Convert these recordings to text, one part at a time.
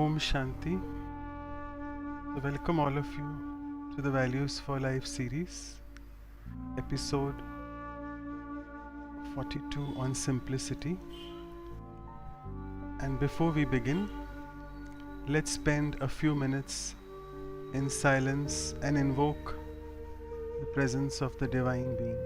Om Shanti. So welcome all of you to the Values for Life series, episode 42 on simplicity. And before we begin, let's spend a few minutes in silence and invoke the presence of the Divine Being.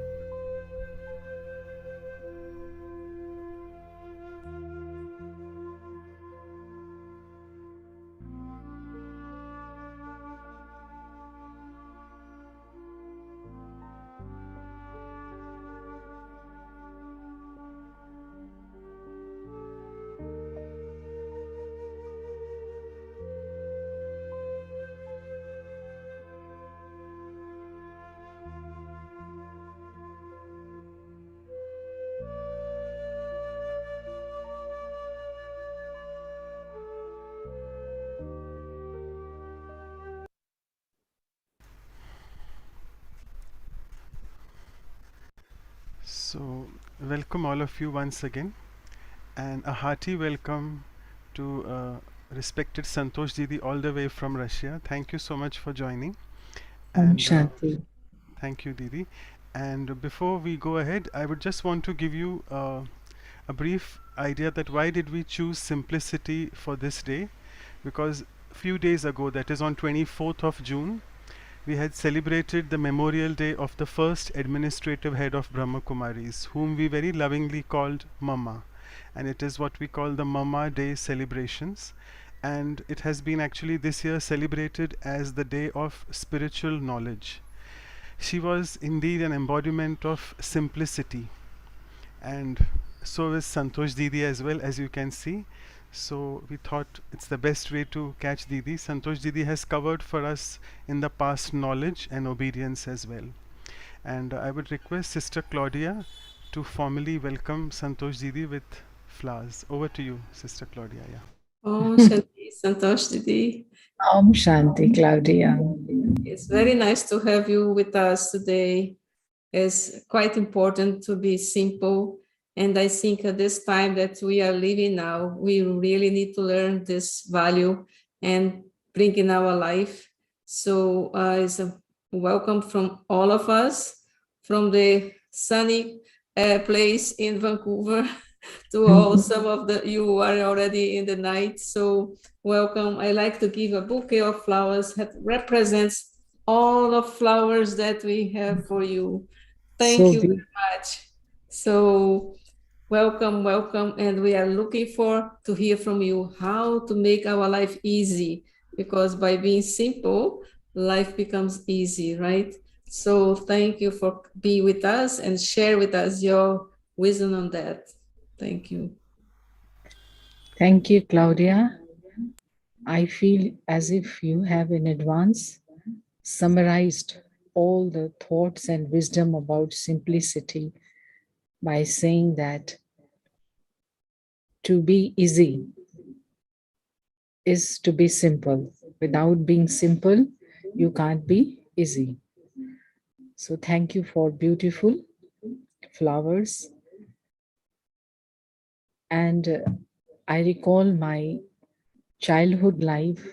So, welcome all of you once again, and a hearty welcome to respected Santosh Didi all the way from Russia. Thank you so much for joining. Om And Shanti. thank you, Didi. And before we go ahead, I would just want to give you a brief idea that why did we choose simplicity for this day? Because a few days ago, that is on 24th of June, we had celebrated the memorial day of the first administrative head of Brahma Kumaris, whom we very lovingly called Mama. And it is what we call the Mama Day celebrations. And it has been actually this year celebrated as the day of spiritual knowledge. She was indeed an embodiment of simplicity, and so is Santosh Didi as well, as you can see. So we thought it's the best way to catch Didi. Santosh Didi has covered for us in the past knowledge and obedience as well. And I would request Sister Claudia to formally welcome Santosh Didi with flowers. Over to you, Sister Claudia. Yeah. Om Shanti, Santosh Didi. Om Shanti, Claudia. It's very nice to have you with us today. It's quite important to be simple. And I think at this time that we are living now, we really need to learn this value and bring in our life. So it's a welcome from all of us, from the sunny place in Vancouver to all some of the you are already in the night. So welcome. I like to give a bouquet of flowers that represents all the flowers that we have for you. Thank you very much. So welcome, welcome. And we are looking for to hear from you how to make our life easy, because by being simple, life becomes easy, right? So thank you for being with us and share with us your wisdom on that. Thank you. Thank you, Claudia. I feel as if you have in advance summarized all the thoughts and wisdom about simplicity by saying that to be easy is to be simple. Without being simple, you can't be easy. So thank you for beautiful flowers. And I recall my childhood life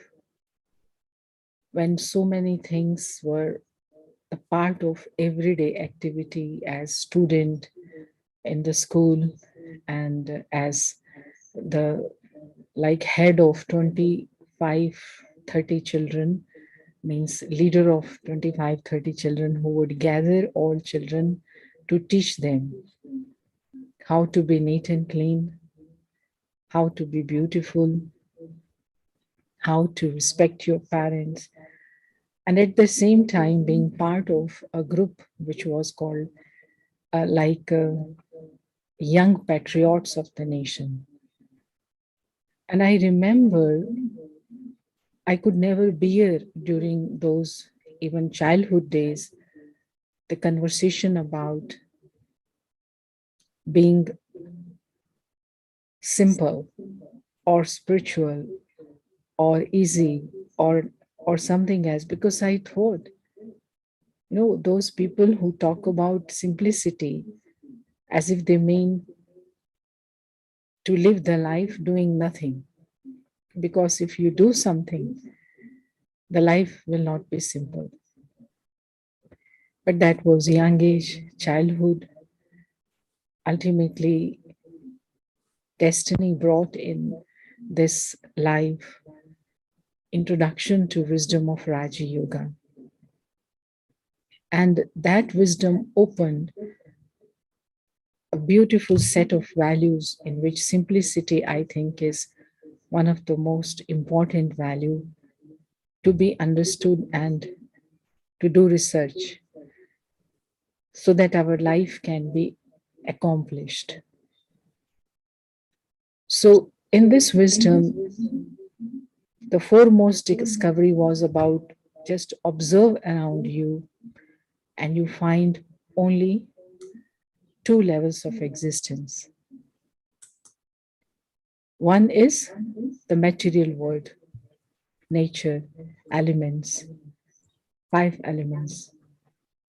when so many things were a part of everyday activity as student in the school and as the like head of 25, 30 children, means leader of 25, 30 children who would gather all children to teach them how to be neat and clean, how to be beautiful, how to respect your parents, and at the same time being part of a group which was called Young Patriots of the Nation. And I remember I could never bear during those even childhood days the conversation about being simple or spiritual or easy or something else, because I thought, those people who talk about simplicity as if they mean to live the life doing nothing. Because if you do something, the life will not be simple. But that was young age, childhood. Ultimately, destiny brought in this life introduction to wisdom of Raja Yoga. And that wisdom opened a beautiful set of values in which simplicity, I think, is one of the most important value to be understood and to do research so that our life can be accomplished. So in this wisdom, the foremost discovery was about just observe around you and you find only two levels of existence. One is the material world, nature, elements, five elements,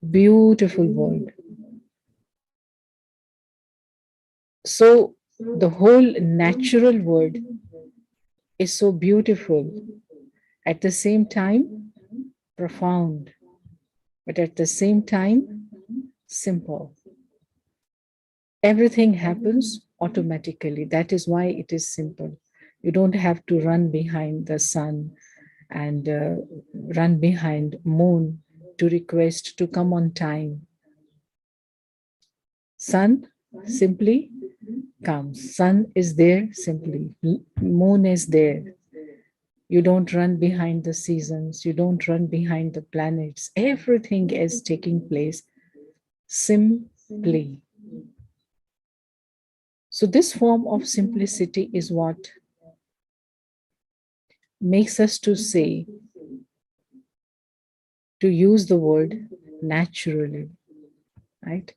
beautiful world. So the whole natural world is so beautiful, at the same time profound, but at the same time simple. Everything happens automatically. That is why it is simple. You don't have to run behind the sun and run behind moon to request to come on time. Sun simply comes. Sun is there simply. Moon is there. You don't run behind the seasons. You don't run behind the planets. Everything is taking place simply. So this form of simplicity is what makes us to say, to use the word naturally, right?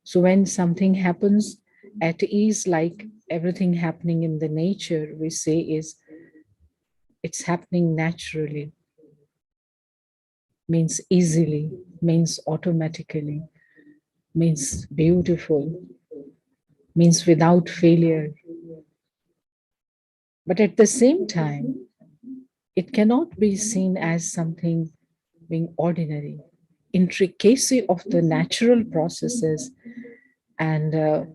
So when something happens at ease, like everything happening in the nature, we say is it's happening naturally, means easily, means automatically, means beautiful, means without failure. But at the same time, it cannot be seen as something being ordinary. Intricacy of the natural processes and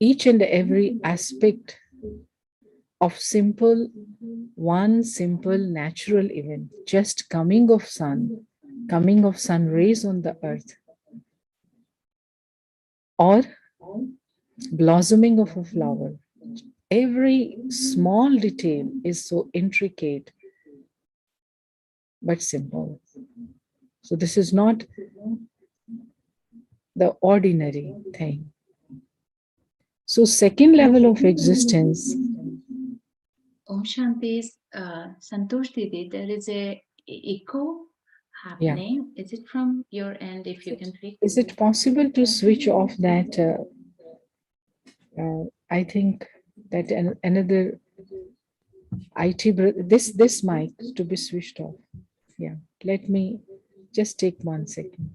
each and every aspect of one simple natural event, just coming of sun rays on the earth, or blossoming of a flower. Every small detail is so intricate but simple. So this is not the ordinary thing. So second level of existence. Om Shanti, Santosh Didi, there is a echo happening. Is it from your end? If you can fix. Is it possible to switch off that? I think that another this mic to be switched off. Yeah, let me just take 1 second.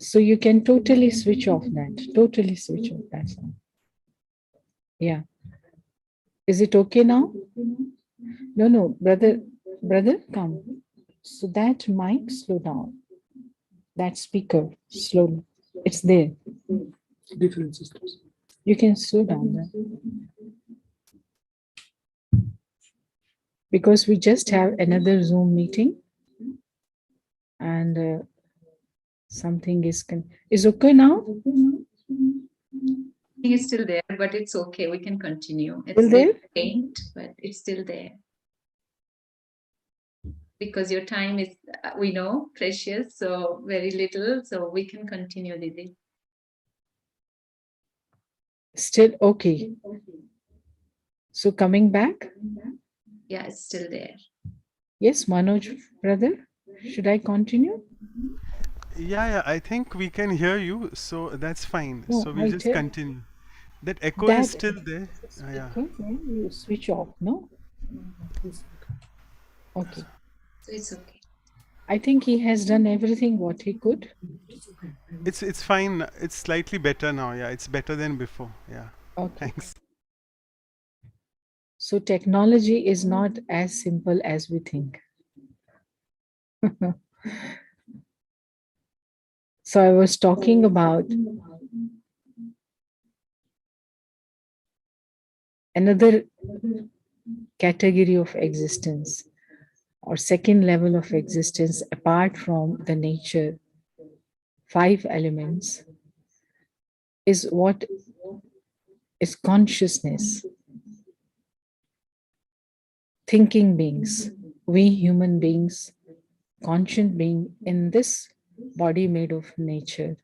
So you can totally switch off that. Totally switch off that sound. Yeah. Is it okay now? No, brother, come. So that mic, slow down. That speaker, slowly. It's there. Different systems. You can slow down that. Because we just have another Zoom meeting and something is okay now? It's still there, but it's okay. We can continue. It's Still there? faint, but it's still there. Because your time is, we know, precious, so very little, so we can continue, Didi. Still okay. So coming back? Yeah, it's still there. Yes, Manoj, brother, should I continue? Yeah, I think we can hear you, so that's fine. No, So we'll I just tell- continue. That echo is still there. Yeah. You switch off, no? Okay. So it's okay. I think he has done everything what he could. It's fine. It's slightly better now. Yeah, it's better than before. Yeah. Okay. Thanks. So technology is not as simple as we think. So I was talking about another category of existence or second level of existence apart from the nature, five elements, is what is consciousness, thinking beings, we human beings, conscient being in this body made of nature.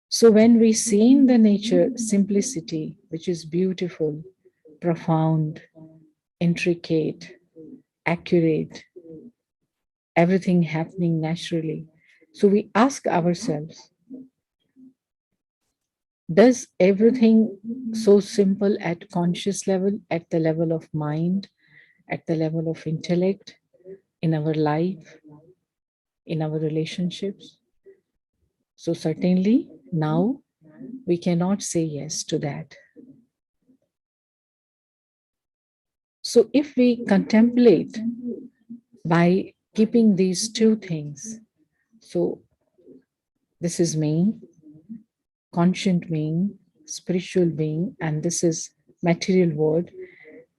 So when we see in the nature simplicity, which is beautiful, profound, intricate, accurate, everything happening naturally. So we ask ourselves, does everything so simple at conscious level, at the level of mind, at the level of intellect, in our life, in our relationships? So certainly now we cannot say yes to that. So if we contemplate by keeping these two things, so this is me, conscient being, spiritual being, and this is material world.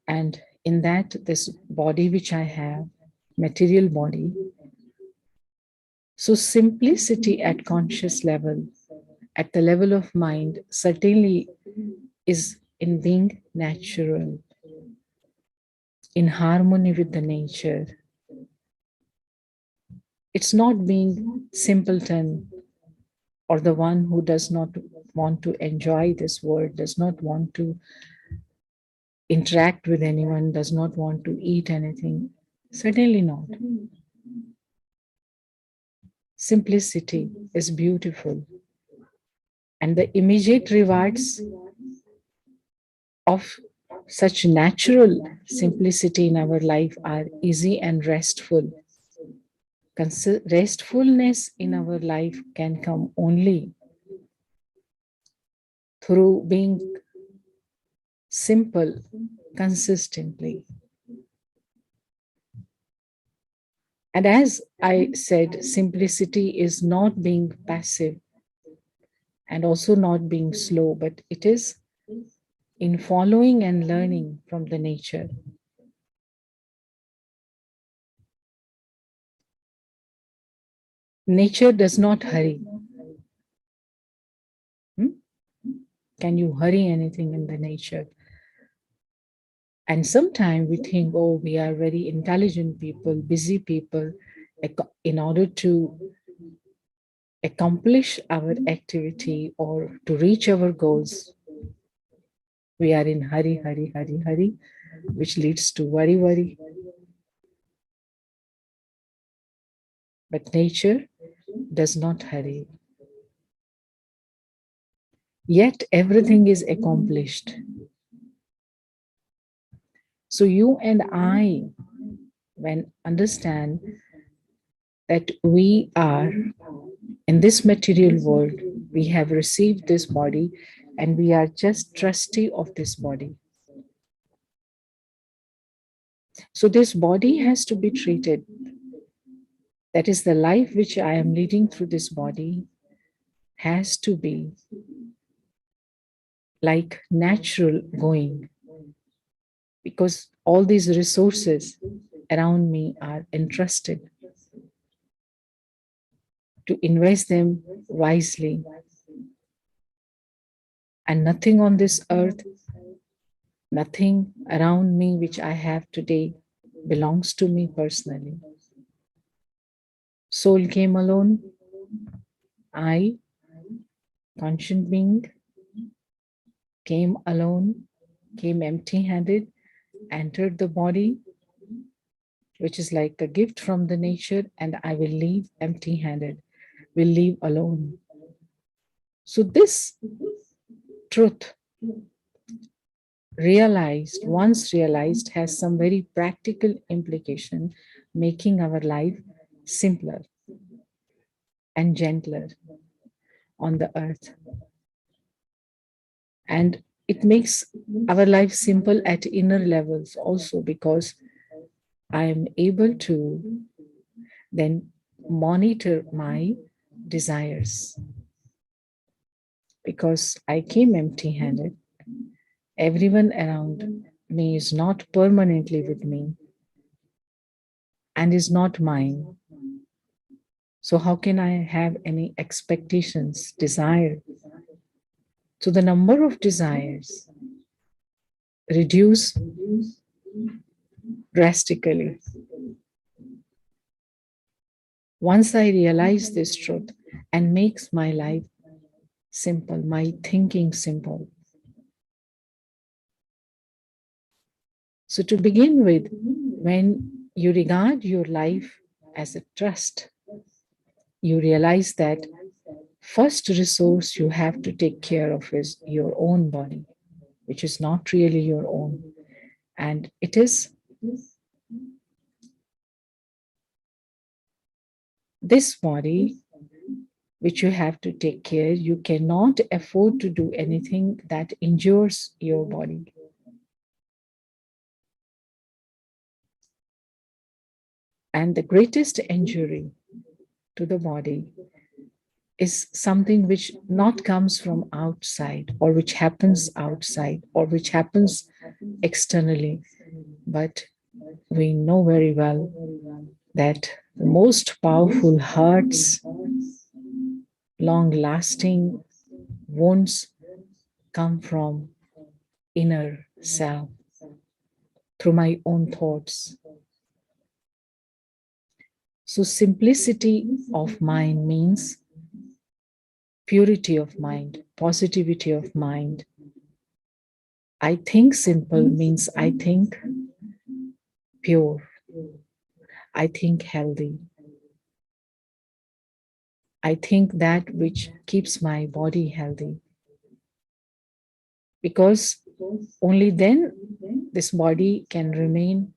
And in that, this body which I have, material body. So simplicity at conscious level, at the level of mind, certainly is in being natural, in harmony with the nature. It's not being simpleton or the one who does not want to enjoy this world, does not want to interact with anyone, does not want to eat anything. Certainly not. Simplicity is beautiful. And the immediate rewards of such natural simplicity in our life are easy and restful. Restfulness in our life can come only through being simple consistently. And as I said, simplicity is not being passive and also not being slow, but it is in following and learning from the nature. Nature does not hurry. Can you hurry anything in the nature? And sometimes we think, oh, we are very intelligent people, busy people. In order to accomplish our activity or to reach our goals, we are in hurry, hurry, hurry, hurry, which leads to worry, worry. But nature does not hurry. Yet everything is accomplished. So you and I, when understand that we are in this material world, we have received this body and we are just trustee of this body. So this body has to be treated. That is the life which I am leading through this body has to be like natural going, because all these resources around me are entrusted to invest them wisely. And nothing on this earth, nothing around me which I have today belongs to me personally. Soul came alone. I, conscient being, came alone, came empty-handed, entered the body, which is like a gift from the nature, and I will leave empty-handed, will leave alone. So this truth once realized, has some very practical implication, making our life simpler and gentler on the earth. And it makes our life simple at inner levels also, because I am able to then monitor my desires. Because I came empty handed, everyone around me is not permanently with me and is not mine. So, how can I have any expectations, desire? So, the number of desires reduce drastically. Once I realize this truth and makes my life simple, my thinking simple. So, to begin with, when you regard your life as a trust, you realize that first resource you have to take care of is your own body, which is not really your own. And it is this body which you have to take care. You cannot afford to do anything that injures your body. And the greatest injury to the body is something which not comes from outside, or which happens outside, or which happens externally. But we know very well that the most powerful hurts, long-lasting wounds come from inner self, through my own thoughts. So simplicity of mind means purity of mind, positivity of mind. I think simple means I think pure, I think healthy. I think that which keeps my body healthy. Because only then this body can remain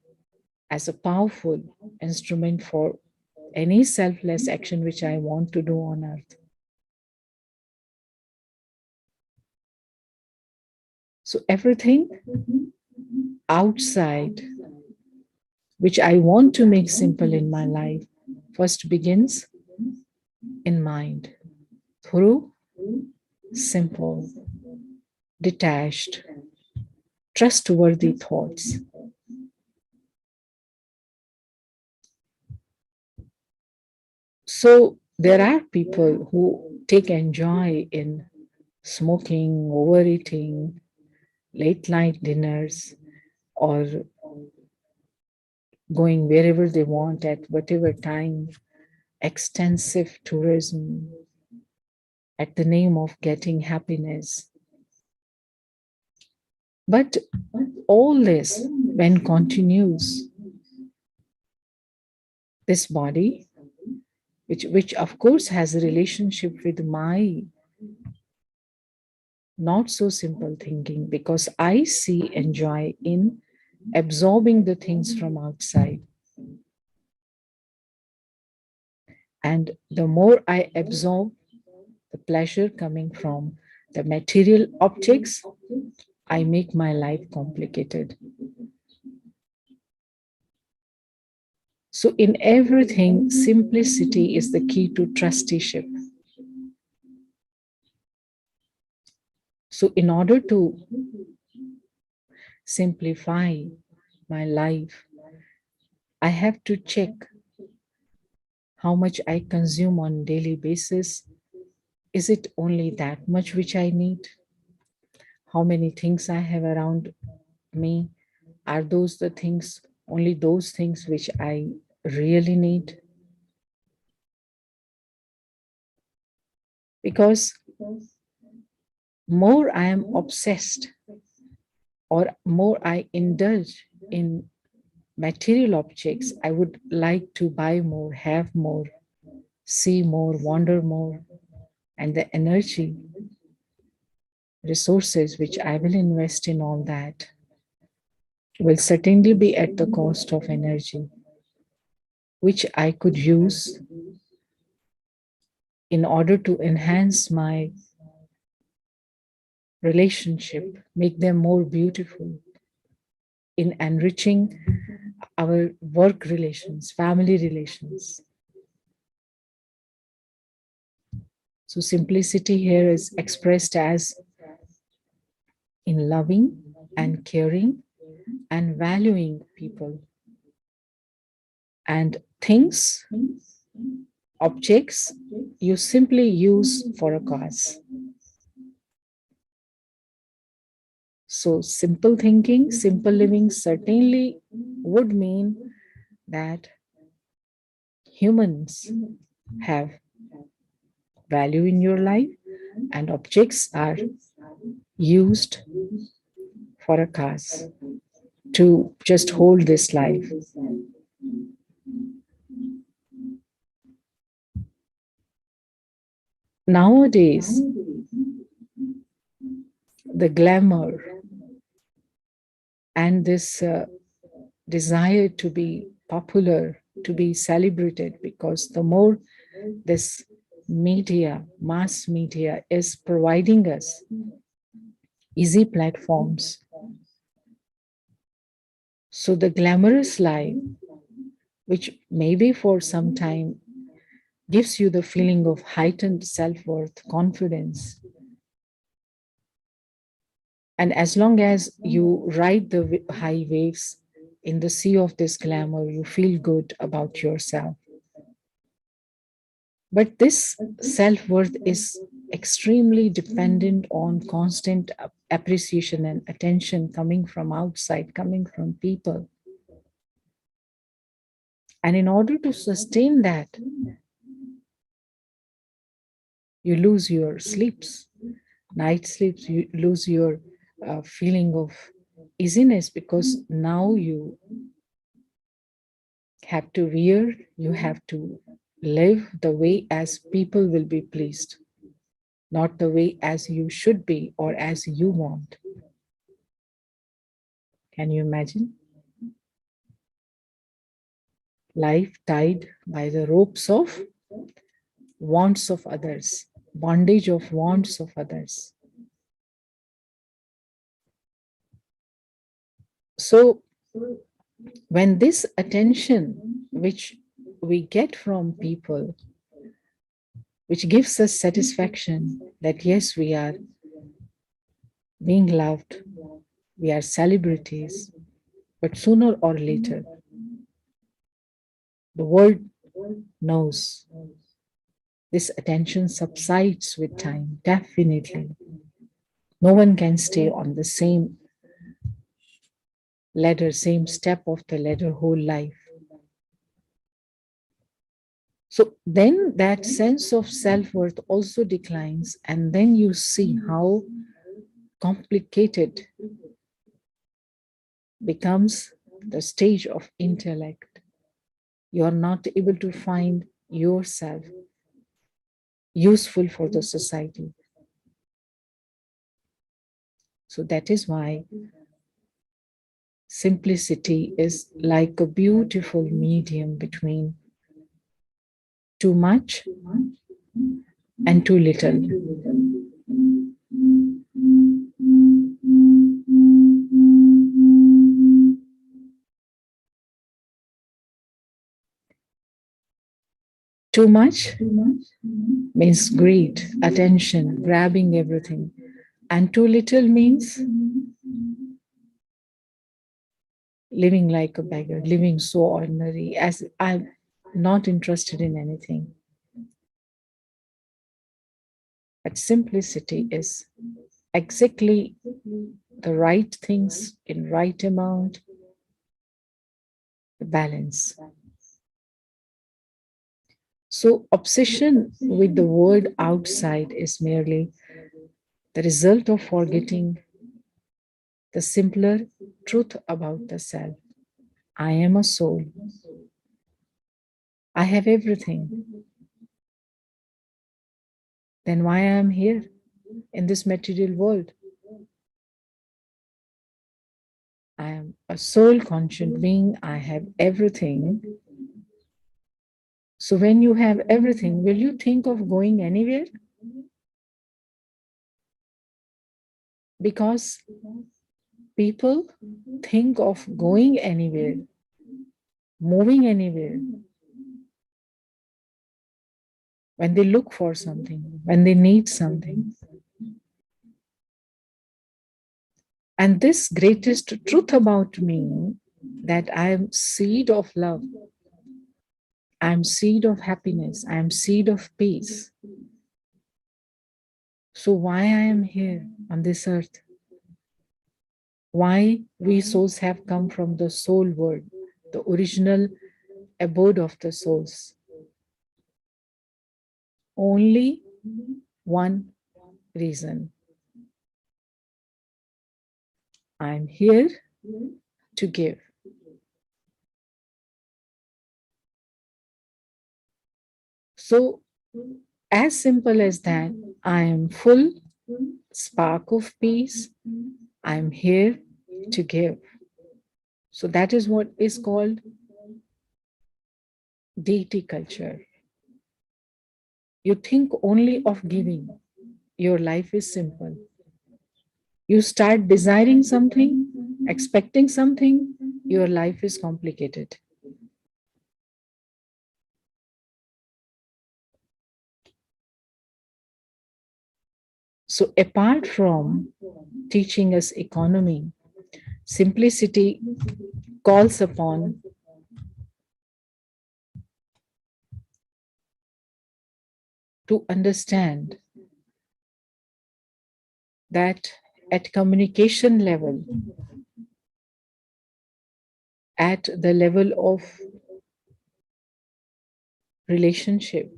as a powerful instrument for any selfless action which I want to do on earth. So everything outside which I want to make simple in my life first begins in mind, through simple, detached, trustworthy thoughts. So there are people who take enjoy in smoking, overeating, late night dinners, or going wherever they want at whatever time, extensive tourism at the name of getting happiness. But all this, when continues, this body, which of course has a relationship with my not so simple thinking, because I see and joy in absorbing the things from outside. And the more I absorb the pleasure coming from the material objects, I make my life complicated. So in everything, simplicity is the key to trusteeship. So in order to simplify my life, I have to check how much I consume on daily basis. Is it only that much which I need? How many things I have around me? Are those the things, only those things which I really need? Because more I am obsessed, or more I indulge in material objects, I would like to buy more, have more, see more, wander more, and the energy, resources which I will invest in all that will certainly be at the cost of energy, which I could use in order to enhance my relationship, make them more beautiful, in enriching our work relations, family relations. So simplicity here is expressed as in loving and caring and valuing people and things, objects you simply use for a cause. So simple thinking, simple living certainly would mean that humans have value in your life and objects are used for a cause to just hold this life. Nowadays, the glamour and this desire to be popular, to be celebrated, because the more this media, mass media, is providing us easy platforms. So the glamorous life, which maybe for some time gives you the feeling of heightened self-worth, confidence. And as long as you ride the high waves in the sea of this glamour, you feel good about yourself. But this self-worth is extremely dependent on constant appreciation and attention coming from outside, coming from people. And in order to sustain that, you lose your sleeps, night sleeps, you lose your feeling of easiness, because now you have to wear, you have to live the way as people will be pleased, not the way as you should be or as you want. Can you imagine? Life tied by the ropes of wants of others, bondage of wants of others. So when this attention which we get from people, which gives us satisfaction that yes, we are being loved, we are celebrities, but sooner or later, the world knows this attention subsides with time, definitely. No one can stay on the same ladder, same step of the ladder whole life. So then that sense of self-worth also declines, and then you see how complicated becomes the stage of intellect. You are not able to find yourself useful for the society. So that is why simplicity is like a beautiful medium between too much and too little. Too much means greed, attention, grabbing everything. And too little means living like a beggar, living so ordinary, as I'm not interested in anything. But simplicity is exactly the right things in right amount, the balance. So obsession with the world outside is merely the result of forgetting the simpler truth about the self. I am a soul. I have everything. Then why I am here in this material world? I am a soul conscious being. I have everything. So when you have everything, will you think of going anywhere? Because people think of going anywhere, moving anywhere, when they look for something, when they need something. And this greatest truth about me, that I am seed of love, I am seed of happiness, I am seed of peace. So why I am here on this earth? Why we souls have come from the soul world, the original abode of the souls? Only one reason. I'm here to give. So, as simple as that, I am full spark of peace. I'm here to give. So, that is what is called deity culture. You think only of giving, your life is simple. You start desiring something, expecting something, your life is complicated. So, apart from teaching us economy, simplicity calls upon to understand that at communication level, at the level of relationship,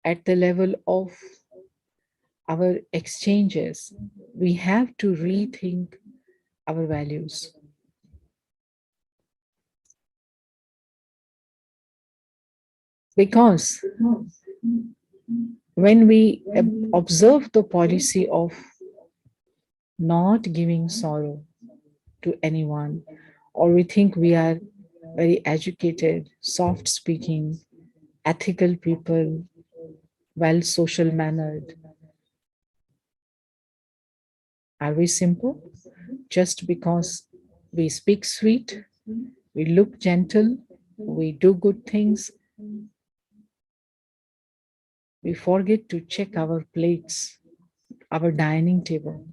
at the level of our exchanges, we have to rethink our values. Because when we observe the policy of not giving sorrow to anyone, or we think we are very educated, soft speaking, ethical people, well social mannered, are we simple? Just because we speak sweet, we look gentle, we do good things, we forget to check our plates, our dining table,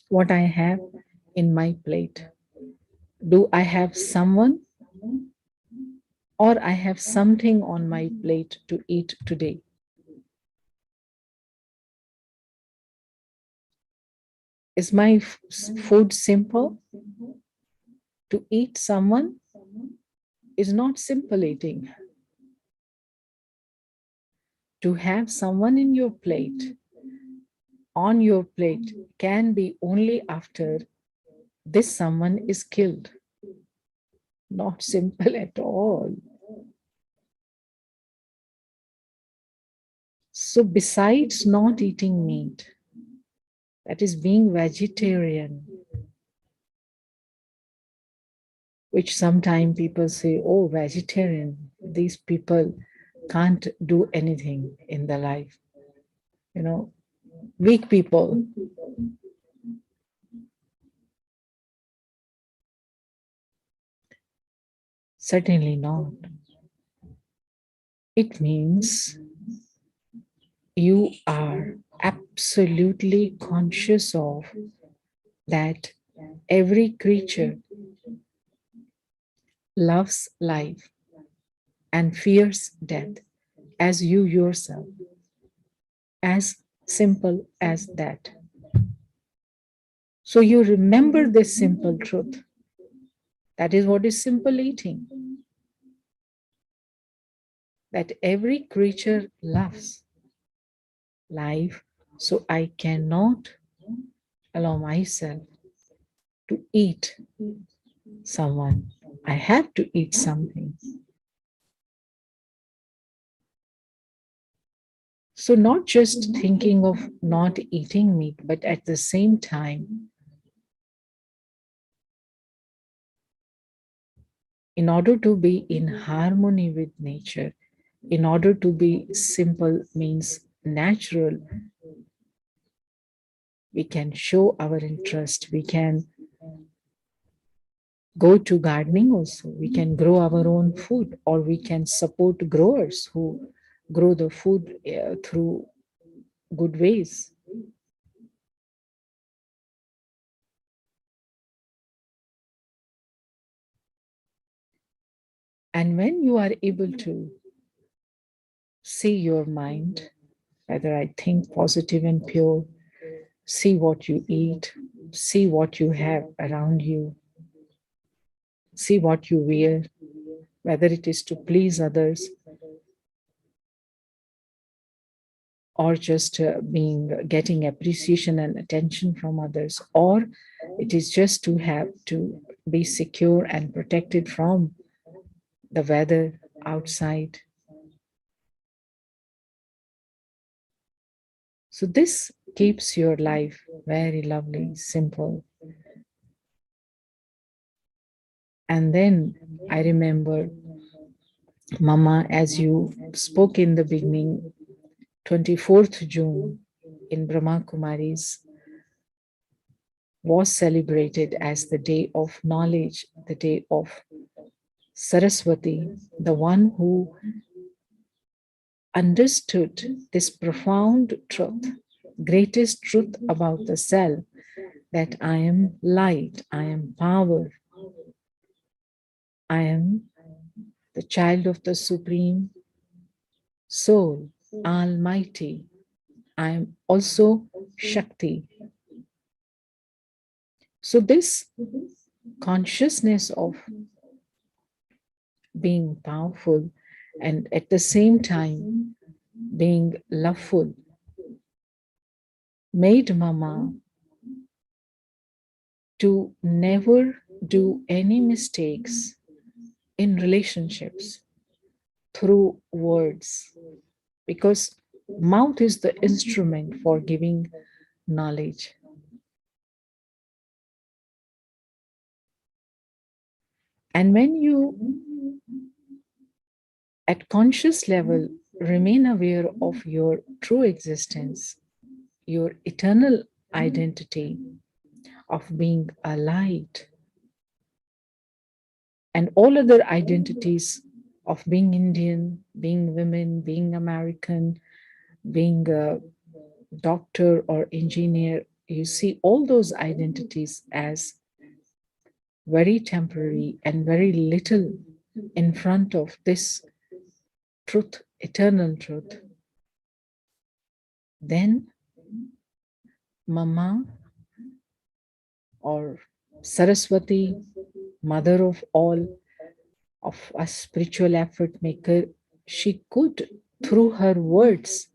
what I have in my plate. Do I have someone, or I have something on my plate to eat today? Is my food simple? To eat someone is not simple eating. To have someone in your plate, on your plate, can be only after this someone is killed. Not simple at all. So, besides not eating meat, that is being vegetarian, which sometimes people say, oh, vegetarian, these people can't do anything in their life. You know, weak people. Certainly not. It means you are absolutely conscious of that every creature loves life and fears death as you yourself. As simple as that. So you remember this simple truth. That is what is simple eating. That every creature loves life, so I cannot allow myself to eat someone. I have to eat something. So, not just thinking of not eating meat, but at the same time, In order to be in harmony with nature, in order to be simple means natural, we can show our interest. We can go to gardening also. We can grow our own food, or we can support growers who grow the food through good ways. And when you are able to see your mind, whether I think positive and pure, see what you eat, see what you have around you, see what you wear, whether it is to please others or just getting appreciation and attention from others, or it is just to have to be secure and protected from the weather outside. So this keeps your life very lovely, simple. And then I remember, Mama, as you spoke in the beginning, 24th June in Brahma Kumaris was celebrated as the day of knowledge, the day of Saraswati, the one who understood this profound truth, greatest truth about the self, that I am light, I am power, I am the child of the Supreme Soul, Almighty. I am also Shakti. So this consciousness of being powerful and at the same time being loveful made Mama to never do any mistakes in relationships through words, because mouth is the instrument for giving knowledge. And when you at conscious level remain aware of your true existence, your eternal identity of being a light, and all other identities of being Indian, being women, being American, being a doctor or engineer, you see all those identities as very temporary and very little in front of this truth, eternal truth. Then Mama or Saraswati, mother of all, of a spiritual effort maker, she could, through her words,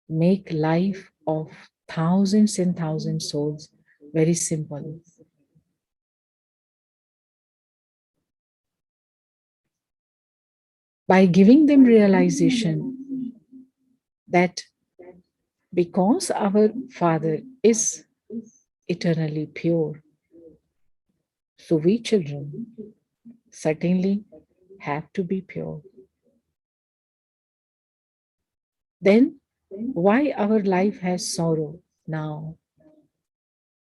make life of thousands and thousands souls very simple. By giving them realization that because our Father is eternally pure, so we children certainly have to be pure. Then why our life has sorrow now?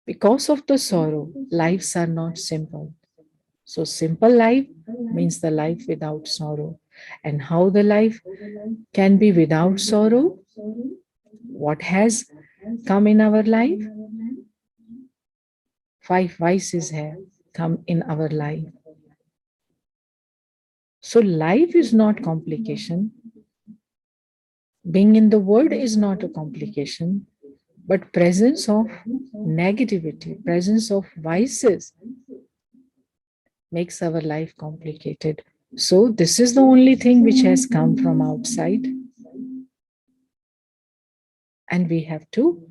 Because of the sorrow, lives are not simple. So simple life means the life without sorrow. And how the life can be without sorrow? What has come in our life? 5 vices have come in our life. So life is not complication. Being in the world is not a complication, but presence of negativity, presence of vices makes our life complicated. So this is the only thing which has come from outside. And we have to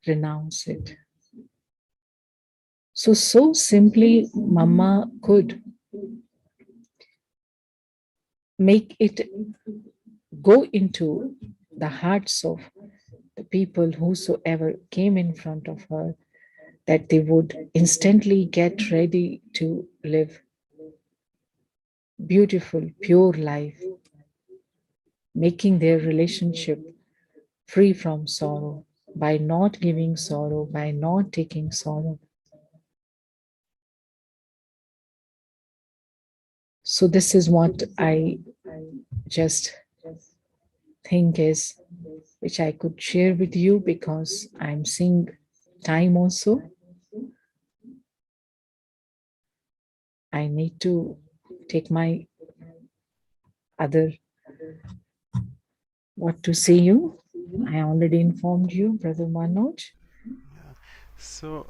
renounce it. So simply Mama could make it go into the hearts of the people whosoever came in front of her, that they would instantly get ready to live beautiful, pure life, making their relationship free from sorrow by not giving sorrow, by not taking sorrow. So this is what I just think is, which I could share with you, because I'm seeing time also. I need to take my other what to say you. I already informed you, Brother Manoj. So,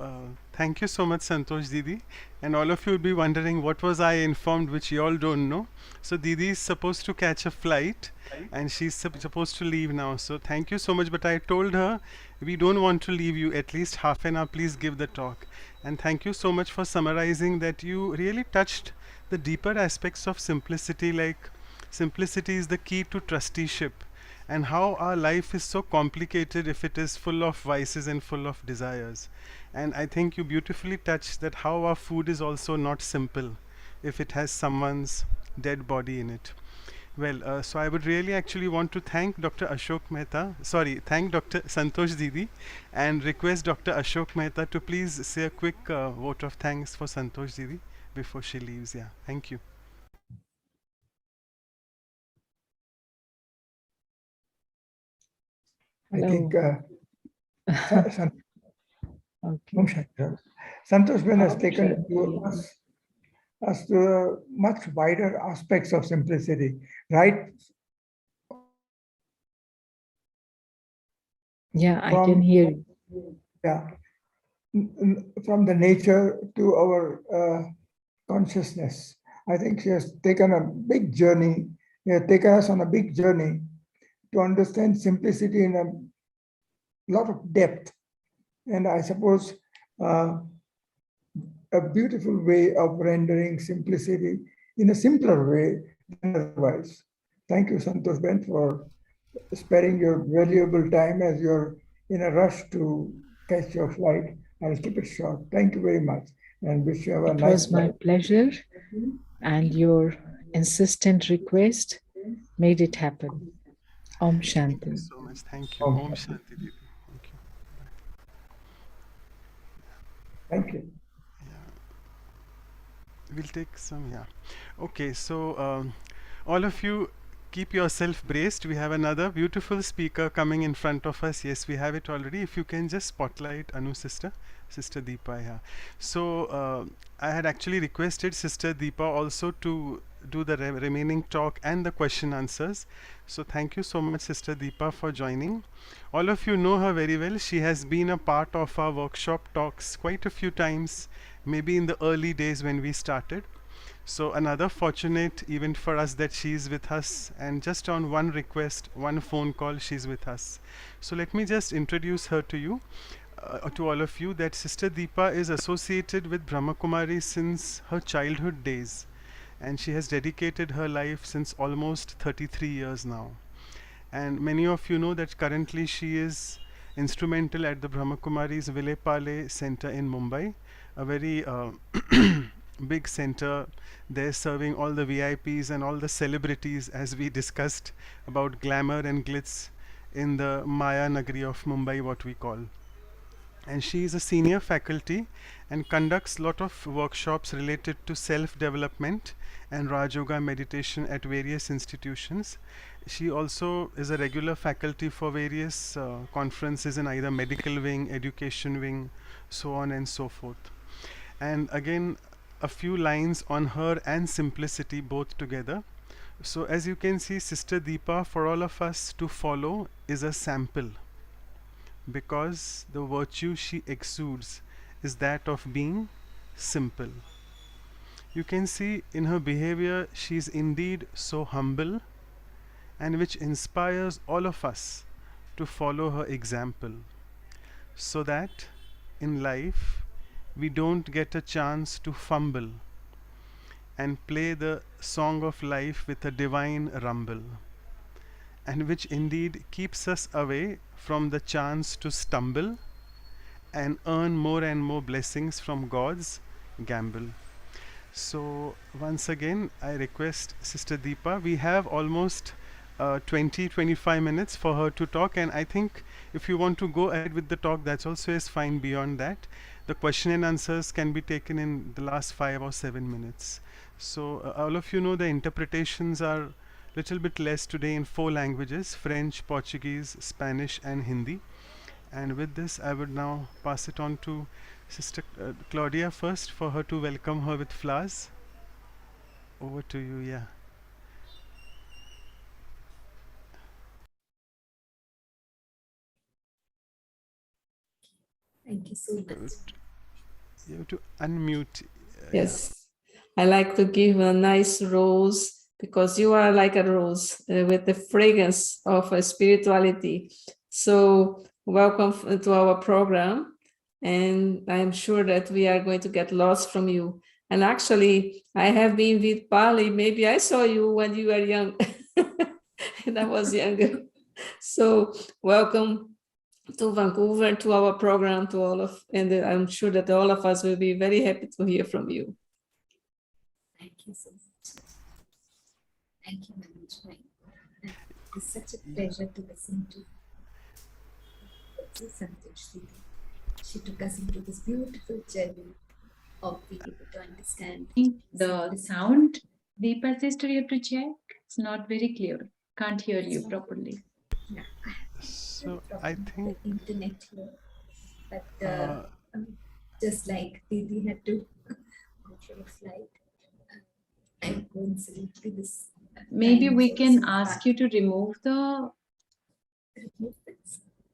thank you so much, Santosh Didi. And all of you will be wondering what was I informed, which you all don't know. So, Didi is supposed to catch a flight and she's supposed to leave now. So, thank you so much. But I told her we don't want to leave you at least half an hour. Please give the talk. And thank you so much for summarizing that you really touched the deeper aspects of simplicity, like simplicity is the key to trusteeship, and how our life is so complicated if it is full of vices and full of desires. And I think you beautifully touched that how our food is also not simple if it has someone's dead body in it. Well, so I would really actually want to thank Dr. Ashok Mehta, sorry, thank Dr. Santosh Didi, and request Dr. Ashok Mehta to please say a quick vote of thanks for Santosh Didi before she leaves. Yeah, thank you. I think Okay. Santosh Ben has taken us to much wider aspects of simplicity, right? Yeah, I can hear you. Yeah, from the nature to our consciousness. I think she has taken a big journey. She has taken us on a big journey to understand simplicity in a lot of depth. And I suppose a beautiful way of rendering simplicity in a simpler way than otherwise. Thank you, Santosh Ben, for sparing your valuable time as you're in a rush to catch your flight. I'll keep it short. Thank you very much and wish you have a It nice was my pleasure, and your insistent request made it happen. Om Thank you Shanti. so much. Thank you. Om Om Shanti. Shanti Didi. Thank you. Thank you. We'll take some, yeah. Okay, so all of you keep yourself braced. We have another beautiful speaker coming in front of us. Yes, we have it already. If you can just spotlight Anu sister, Sister Deepa, yeah. So I had actually requested Sister Deepa also to do the remaining talk and the question answers. So thank you so much, Sister Deepa, for joining. All of you know her very well. She has been a part of our workshop talks quite a few times, maybe in the early days when we started. So another fortunate event for us that she is with us, and just on one request, one phone call, she's with us. So let me just introduce her to you, to all of you, that Sister Deepa is associated with Brahma Kumaris since her childhood days, and she has dedicated her life since almost 33 years now. And many of you know that currently she is instrumental at the Brahma Kumaris Vilepale Center in Mumbai, a very big center there, serving all the VIPs and all the celebrities, as we discussed about glamour and glitz in the Maya Nagari of Mumbai, what we call. And she is a senior faculty and conducts lot of workshops related to self-development and Raj Yoga meditation at various institutions. She also is a regular faculty for various conferences in either medical wing, education wing, so on and so forth. And again, a few lines on her and simplicity both together. So as you can see, Sister Deepa, for all of us to follow, is a sample, because the virtue she exudes is that of being simple. You can see in her behavior she is indeed so humble, and which inspires all of us to follow her example, so that in life we don't get a chance to fumble and play the song of life with a divine rumble, and which indeed keeps us away from the chance to stumble and earn more and more blessings from God's gamble. So once again, I request Sister Deepa. We have almost 20-25 minutes for her to talk, and I think if you want to go ahead with the talk, that's also is fine. Beyond that, the question and answers can be taken in the last 5 or 7 minutes. So all of you know the interpretations are little bit less today in 4 languages: French, Portuguese, Spanish, and Hindi. And with this, I would now pass it on to Sister Claudia first for her to welcome her with flowers. Over to you, yeah. Thank you so much. You have to unmute. Yes. I like to give a nice rose because you are like a rose with the fragrance of spirituality. So welcome to our program. And I'm sure that we are going to get lots from you. And actually, I have been with Pali. Maybe I saw you when you were young and I was younger. So welcome to Vancouver, to our program, to all of, and I'm sure that all of us will be very happy to hear from you. Thank you so much. Thank you, Manoj. It's such a pleasure to listen to Santosh Didi. She took us into this beautiful journey of being able to understand The sound, Deepa sister, you have to check. It's not very clear. Can't hear you properly. Yeah, So I think the internet here, but just like Didi had to go for a flight, and coincidentally this. Maybe time we is can also ask you to remove the.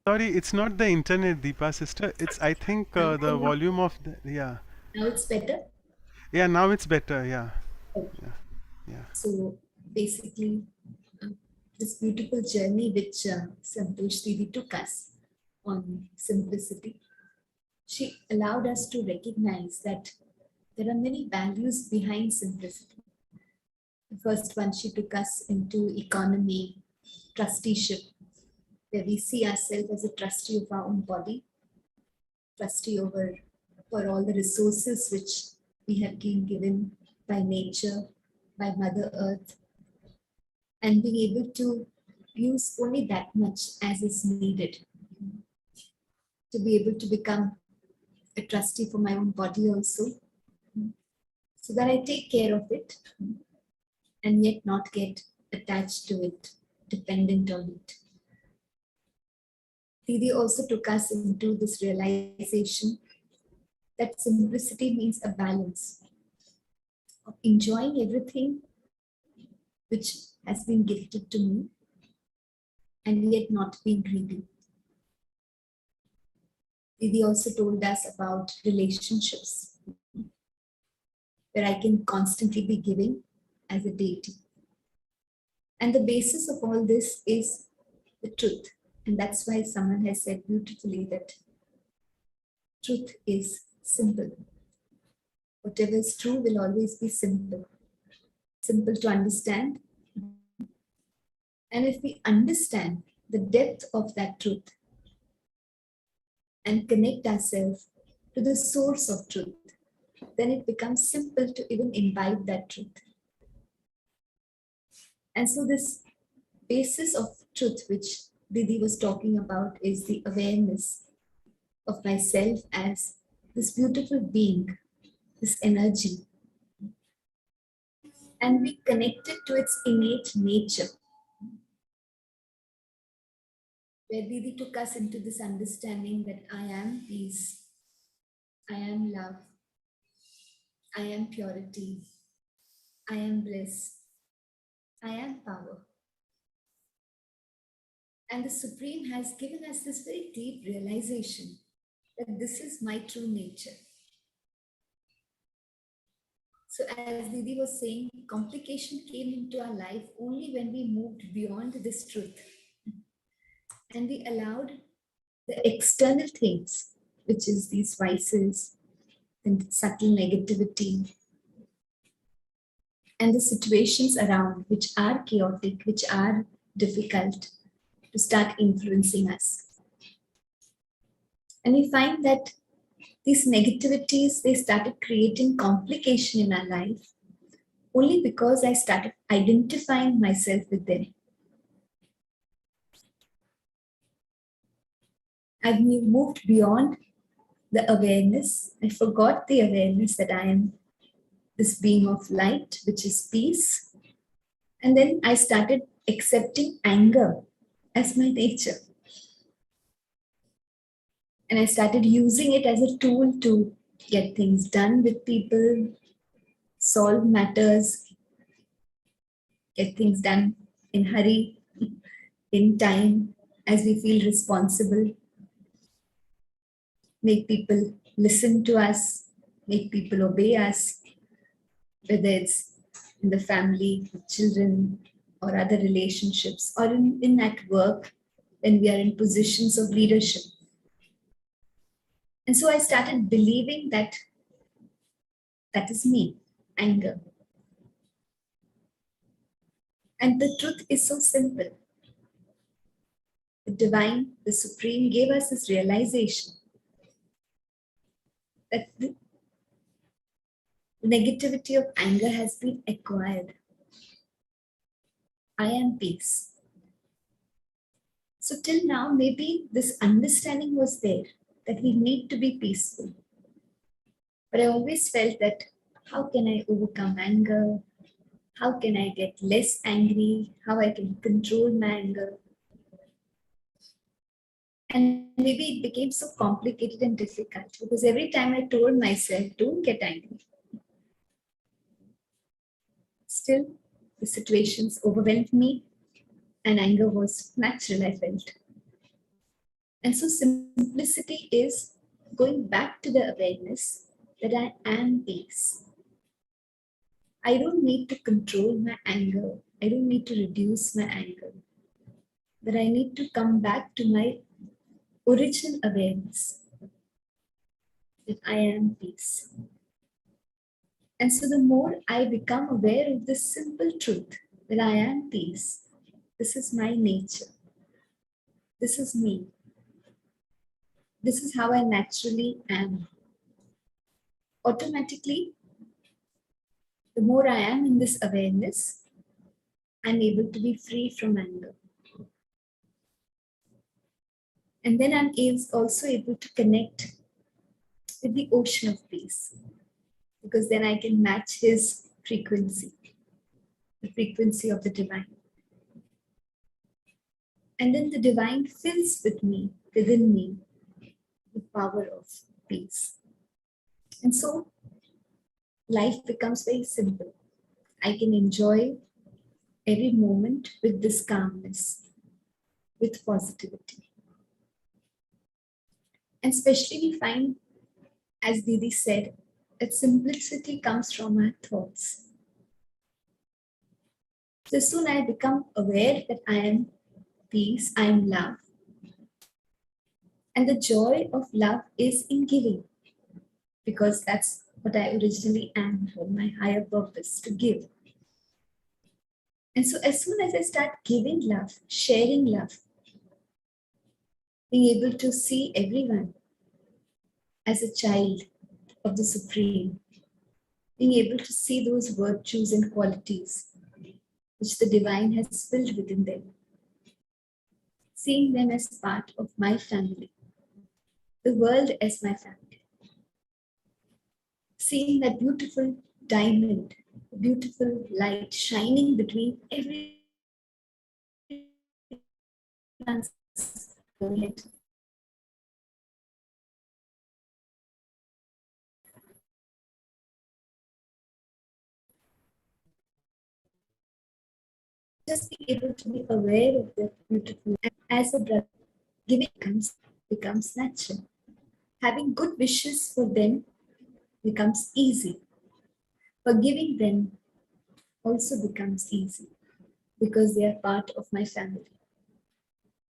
sorry, it's not the internet, Deepa sister. It's I think the volume of the yeah. Now it's better. Yeah, now it's better. Yeah. Okay. Yeah. So basically, this beautiful journey which Santosh Didi took us on simplicity, she allowed us to recognize that there are many values behind simplicity. The first one, she took us into economy, trusteeship, where we see ourselves as a trustee of our own body, trustee over for all the resources which we have been given by nature, by Mother Earth, and being able to use only that much as is needed. To be able to become a trustee for my own body also, so that I take care of it and yet not get attached to it, dependent on it. Didi also took us into this realization that simplicity means a balance of enjoying everything which has been gifted to me and yet not being greedy. Didi also told us about relationships, where I can constantly be giving as a deity. And the basis of all this is the truth. And that's why someone has said beautifully that truth is simple. Whatever is true will always be simple. Simple to understand. And if we understand the depth of that truth and connect ourselves to the source of truth, then it becomes simple to even imbibe that truth. And so this basis of truth which Didi was talking about is the awareness of myself as this beautiful being, this energy, and be connected to its innate nature. Where Didi took us into this understanding that I am peace, I am love, I am purity, I am bliss, I am power. And the Supreme has given us this very deep realization that this is my true nature. So as Didi was saying, complication came into our life only when we moved beyond this truth. And we allowed the external things, which is these vices and subtle negativity, and the situations around which are chaotic, which are difficult, to start influencing us. And we find that these negativities, they started creating complication in our life only because I started identifying myself with them. I've moved beyond the awareness. I forgot the awareness that I am this being of light, which is peace. And then I started accepting anger as my nature. And I started using it as a tool to get things done with people, solve matters, get things done in hurry, in time, as we feel responsible, make people listen to us, make people obey us, whether it's in the family, with children, or other relationships, or in at work when we are in positions of leadership. And so I started believing that that is me, anger. And the truth is so simple. The divine, the supreme gave us this realization that the negativity of anger has been acquired. I am peace. So till now, maybe this understanding was there that we need to be peaceful. But I always felt that how can I overcome anger? How can I get less angry? How I can control my anger? And maybe it became so complicated and difficult because every time I told myself, don't get angry, still the situations overwhelmed me and anger was natural, I felt. And so simplicity is going back to the awareness that I am peace. I don't need to control my anger. I don't need to reduce my anger. But I need to come back to my original awareness that I am peace. And so the more I become aware of this simple truth that I am peace, this is my nature. This is me. This is how I naturally am. Automatically, the more I am in this awareness, I'm able to be free from anger. And then I'm also able to connect with the ocean of peace, because then I can match his frequency, the frequency of the divine. And then the divine fills within me, the power of peace. And so life becomes very simple. I can enjoy every moment with this calmness, with positivity. And especially we find, as Didi said, that simplicity comes from our thoughts. So soon I become aware that I am peace, I am love. And the joy of love is in giving, because that's what I originally am, for my higher purpose, to give. And so as soon as I start giving love, sharing love, being able to see everyone as a child of the Supreme, being able to see those virtues and qualities which the divine has filled within them, seeing them as part of my family, the world as my family, seeing that beautiful diamond, beautiful light shining between everyone's head. Just be able to be aware of that beautiful, as a brother, giving becomes natural. Having good wishes for them becomes easy. Forgiving them also becomes easy because they are part of my family.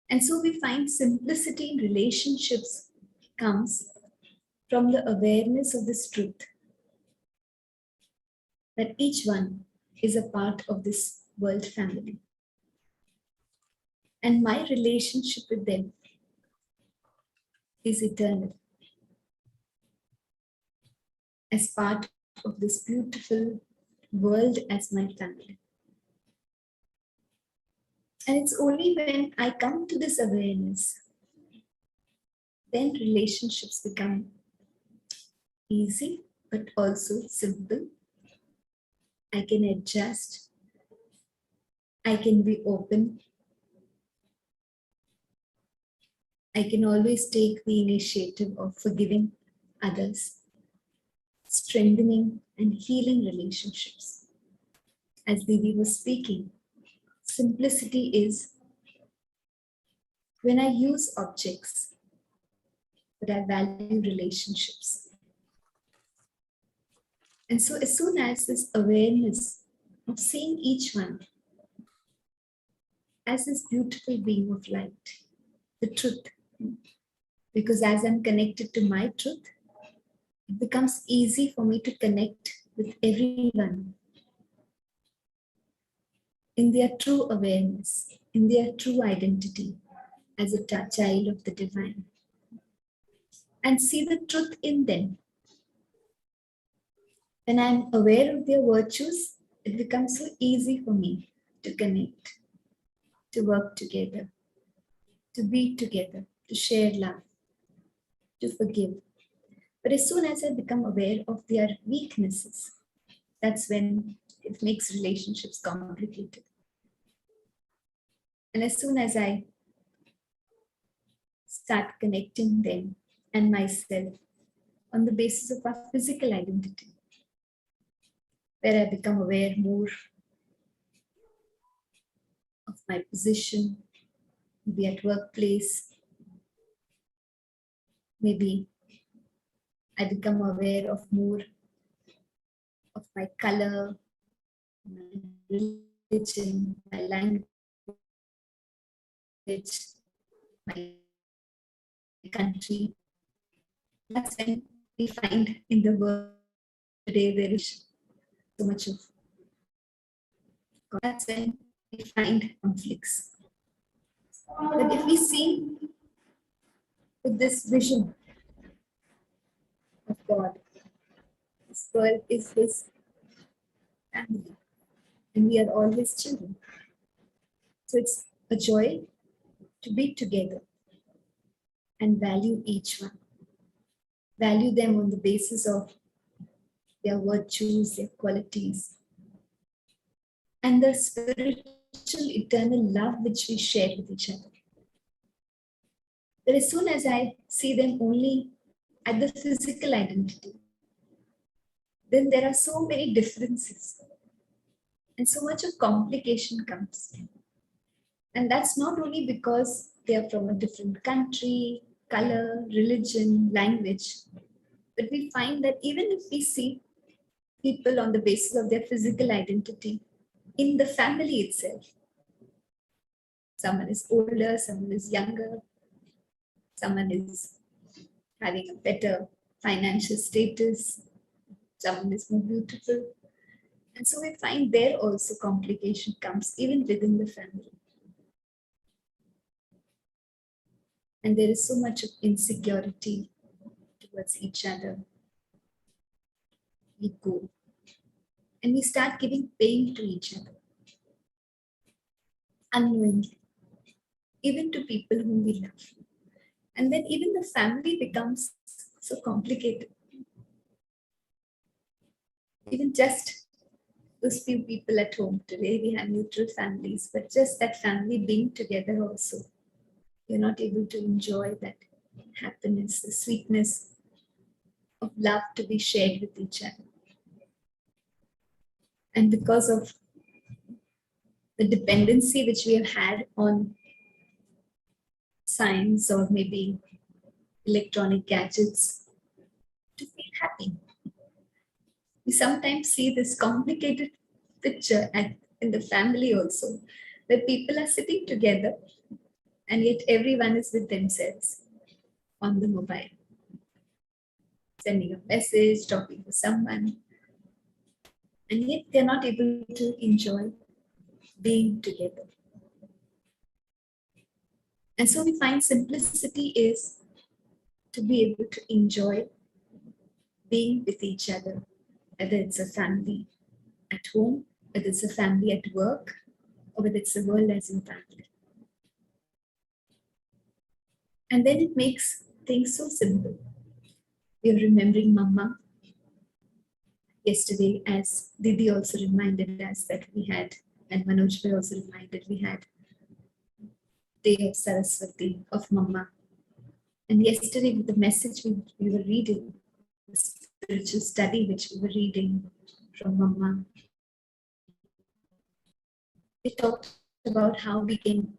And so we find simplicity in relationships comes from the awareness of this truth, that each one is a part of this world family. And my relationship with them is eternal as part of this beautiful world as my family. And it's only when I come to this awareness, then relationships become easy, but also simple. I can adjust. I can be open. I can always take the initiative of forgiving others, strengthening and healing relationships. As Didi was speaking, simplicity is when I use objects, but I value relationships. And so as soon as this awareness of seeing each one as this beautiful being of light, the truth, because as I'm connected to my truth, it becomes easy for me to connect with everyone in their true awareness, in their true identity as a child of the divine, and see the truth in them. When I'm aware of their virtues, it becomes so easy for me to connect, to work together, to be together, to share love, to forgive. But as soon as I become aware of their weaknesses, that's when it makes relationships complicated. And as soon as I start connecting them and myself on the basis of our physical identity, where I become aware more of my position, maybe at workplace, maybe I become aware of more of my color, my religion, my language, my country. That's when we find in the world today there is so much of. That's when we find conflicts. But if we see with this vision of God, this world is His family, and we are all His children. So it's a joy to be together and value each one. Value them on the basis of their virtues, their qualities, and the spiritual eternal love which we share with each other. But as soon as I see them only at the physical identity, then there are so many differences and so much of complication comes. And that's not only because they are from a different country, color, religion, language, but we find that even if we see people on the basis of their physical identity in the family itself, someone is older, someone is younger, someone is having a better financial status, someone is more beautiful. And so we find there also complication comes even within the family. And there is so much of insecurity towards each other. We go and we start giving pain to each other unknowingly, even to people whom we love. And then even the family becomes so complicated. Even just those few people at home, today we have neutral families, but just that family being together also, you're not able to enjoy that happiness, the sweetness of love to be shared with each other. And because of the dependency which we have had on science or maybe electronic gadgets to feel happy, we sometimes see this complicated picture in the family also, where people are sitting together and yet everyone is with themselves on the mobile, sending a message, talking to someone, and yet they're not able to enjoy being together. And so we find simplicity is to be able to enjoy being with each other, whether it's a family at home, whether it's a family at work, or whether it's the world as in family. And then it makes things so simple. We're remembering Mama. Yesterday, as Didi also reminded us that we had, and Manoj Bhai also reminded, we had Day of Saraswati, of Mama. And yesterday, with the message we were reading, the spiritual study which we were reading from Mama, we talked about how we can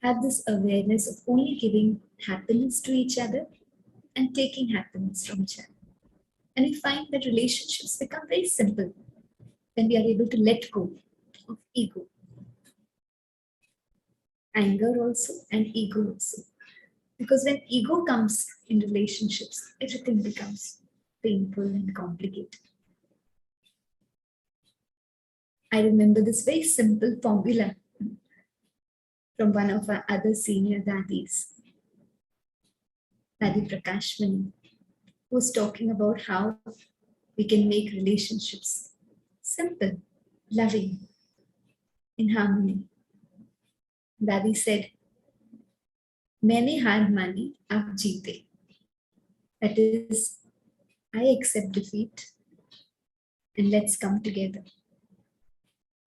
have this awareness of only giving happiness to each other and taking happiness from each other. And we find that relationships become very simple when we are able to let go of ego. Anger also and ego also. Because when ego comes in relationships, everything becomes painful and complicated. I remember this very simple formula from one of our other senior daddies, Daddy Prakashmani, who was talking about how we can make relationships simple, loving, in harmony. Daddy said, "Maine haar mani, aap jeete." That is, I accept defeat and let's come together.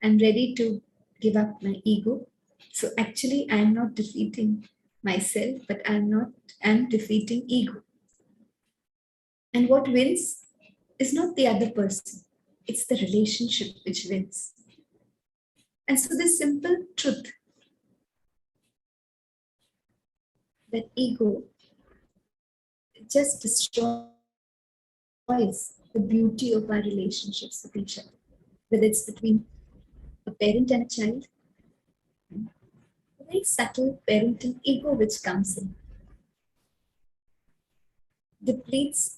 I'm ready to give up my ego. So actually, I'm not defeating myself, but I'm defeating ego. And what wins is not the other person, it's the relationship which wins. And so this simple truth that ego just destroys the beauty of our relationships with each other, whether it's between a parent and a child, a very subtle parental ego which comes in, depletes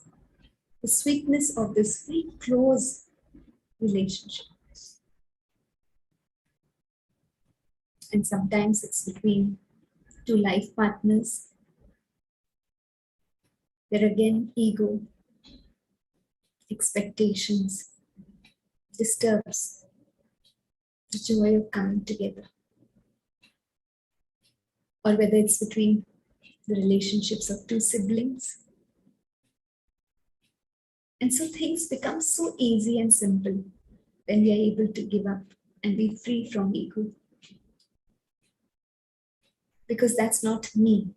the sweetness of this very close relationship. And sometimes it's between two life partners, where again ego, expectations disturbs the joy of coming together. Or whether it's between the relationships of two siblings. And so things become so easy and simple when we are able to give up and be free from ego. Because that's not me.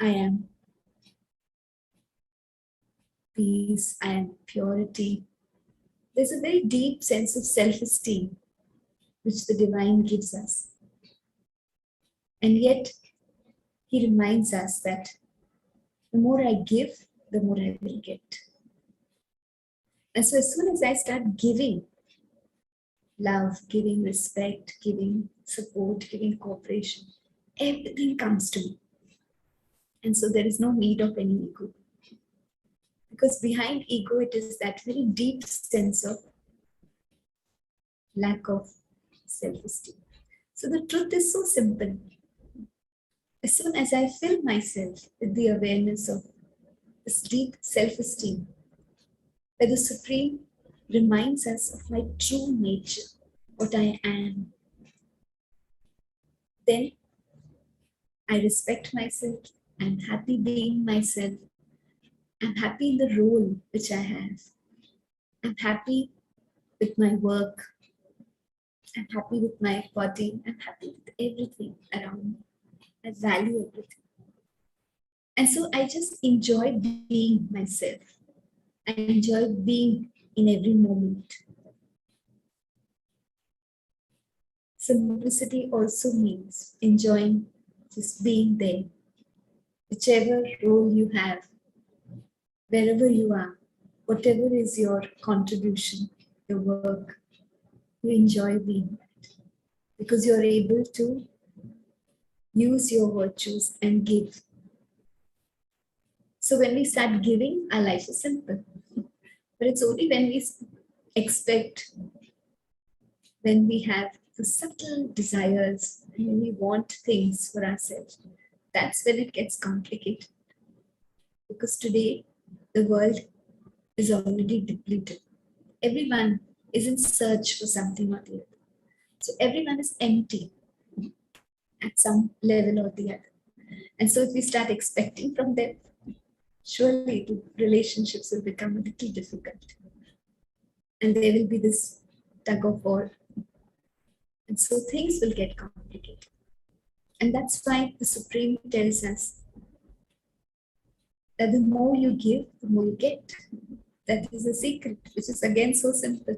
I am peace, I am purity. There's a very deep sense of self-esteem which the divine gives us. And yet, he reminds us that the more I give, the more I will get. And so as soon as I start giving love, giving respect, giving support, giving cooperation, everything comes to me. And so there is no need of any ego. Because behind ego, it is that very deep sense of lack of self-esteem. So the truth is so simple. As soon as I fill myself with the awareness of this deep self-esteem, where the Supreme reminds us of my true nature, what I am, then I respect myself, I'm happy being myself, I'm happy in the role which I have, I'm happy with my work, I'm happy with my body, I'm happy with everything around me. I value everything. And so I just enjoy being myself. I enjoy being in every moment. Simplicity also means enjoying just being there. Whichever role you have, wherever you are, whatever is your contribution, your work, you enjoy being that. Because you're able to use your virtues and give. So when we start giving, our life is simple. But it's only when we expect, when we have the subtle desires, and when we want things for ourselves, that's when it gets complicated. Because today, the world is already depleted. Everyone is in search for something or the other. So everyone is empty at some level or the other. And so if we start expecting from them, surely the relationships will become a little difficult. And there will be this tug of war. And so things will get complicated. And that's why the Supreme tells us that the more you give, the more you get. That is a secret, which is again so simple.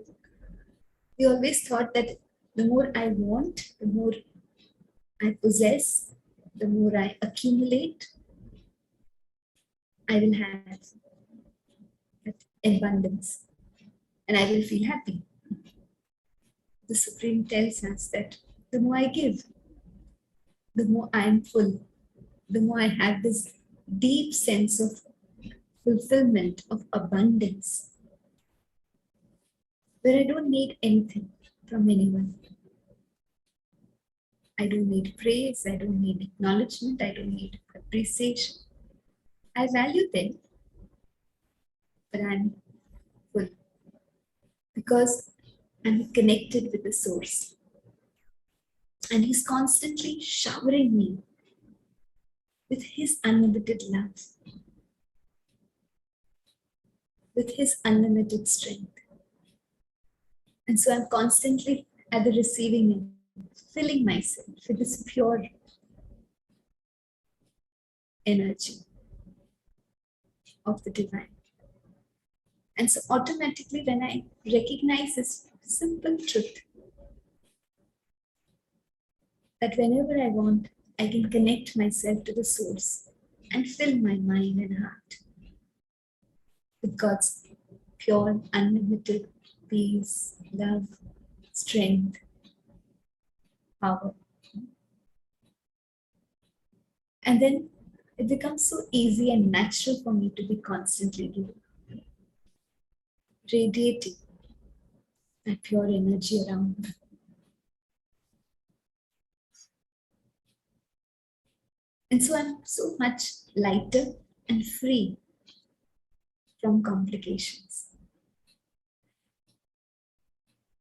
We always thought that the more I want, the more I possess, the more I accumulate, I will have that abundance and I will feel happy. The Supreme tells us that the more I give, the more I am full, the more I have this deep sense of fulfillment, of abundance, where I don't need anything from anyone. I don't need praise, I don't need acknowledgement, I don't need appreciation. I value them, but I'm full because I'm connected with the source. And he's constantly showering me with his unlimited love, with his unlimited strength. And so I'm constantly at the receiving end, filling myself with this pure energy of the divine. And so automatically when I recognize this simple truth, that whenever I want, I can connect myself to the source and fill my mind and heart with God's pure, unlimited peace, love, strength, power. And then it becomes so easy and natural for me to be constantly giving, radiating that pure energy around me. And so I'm so much lighter and free from complications.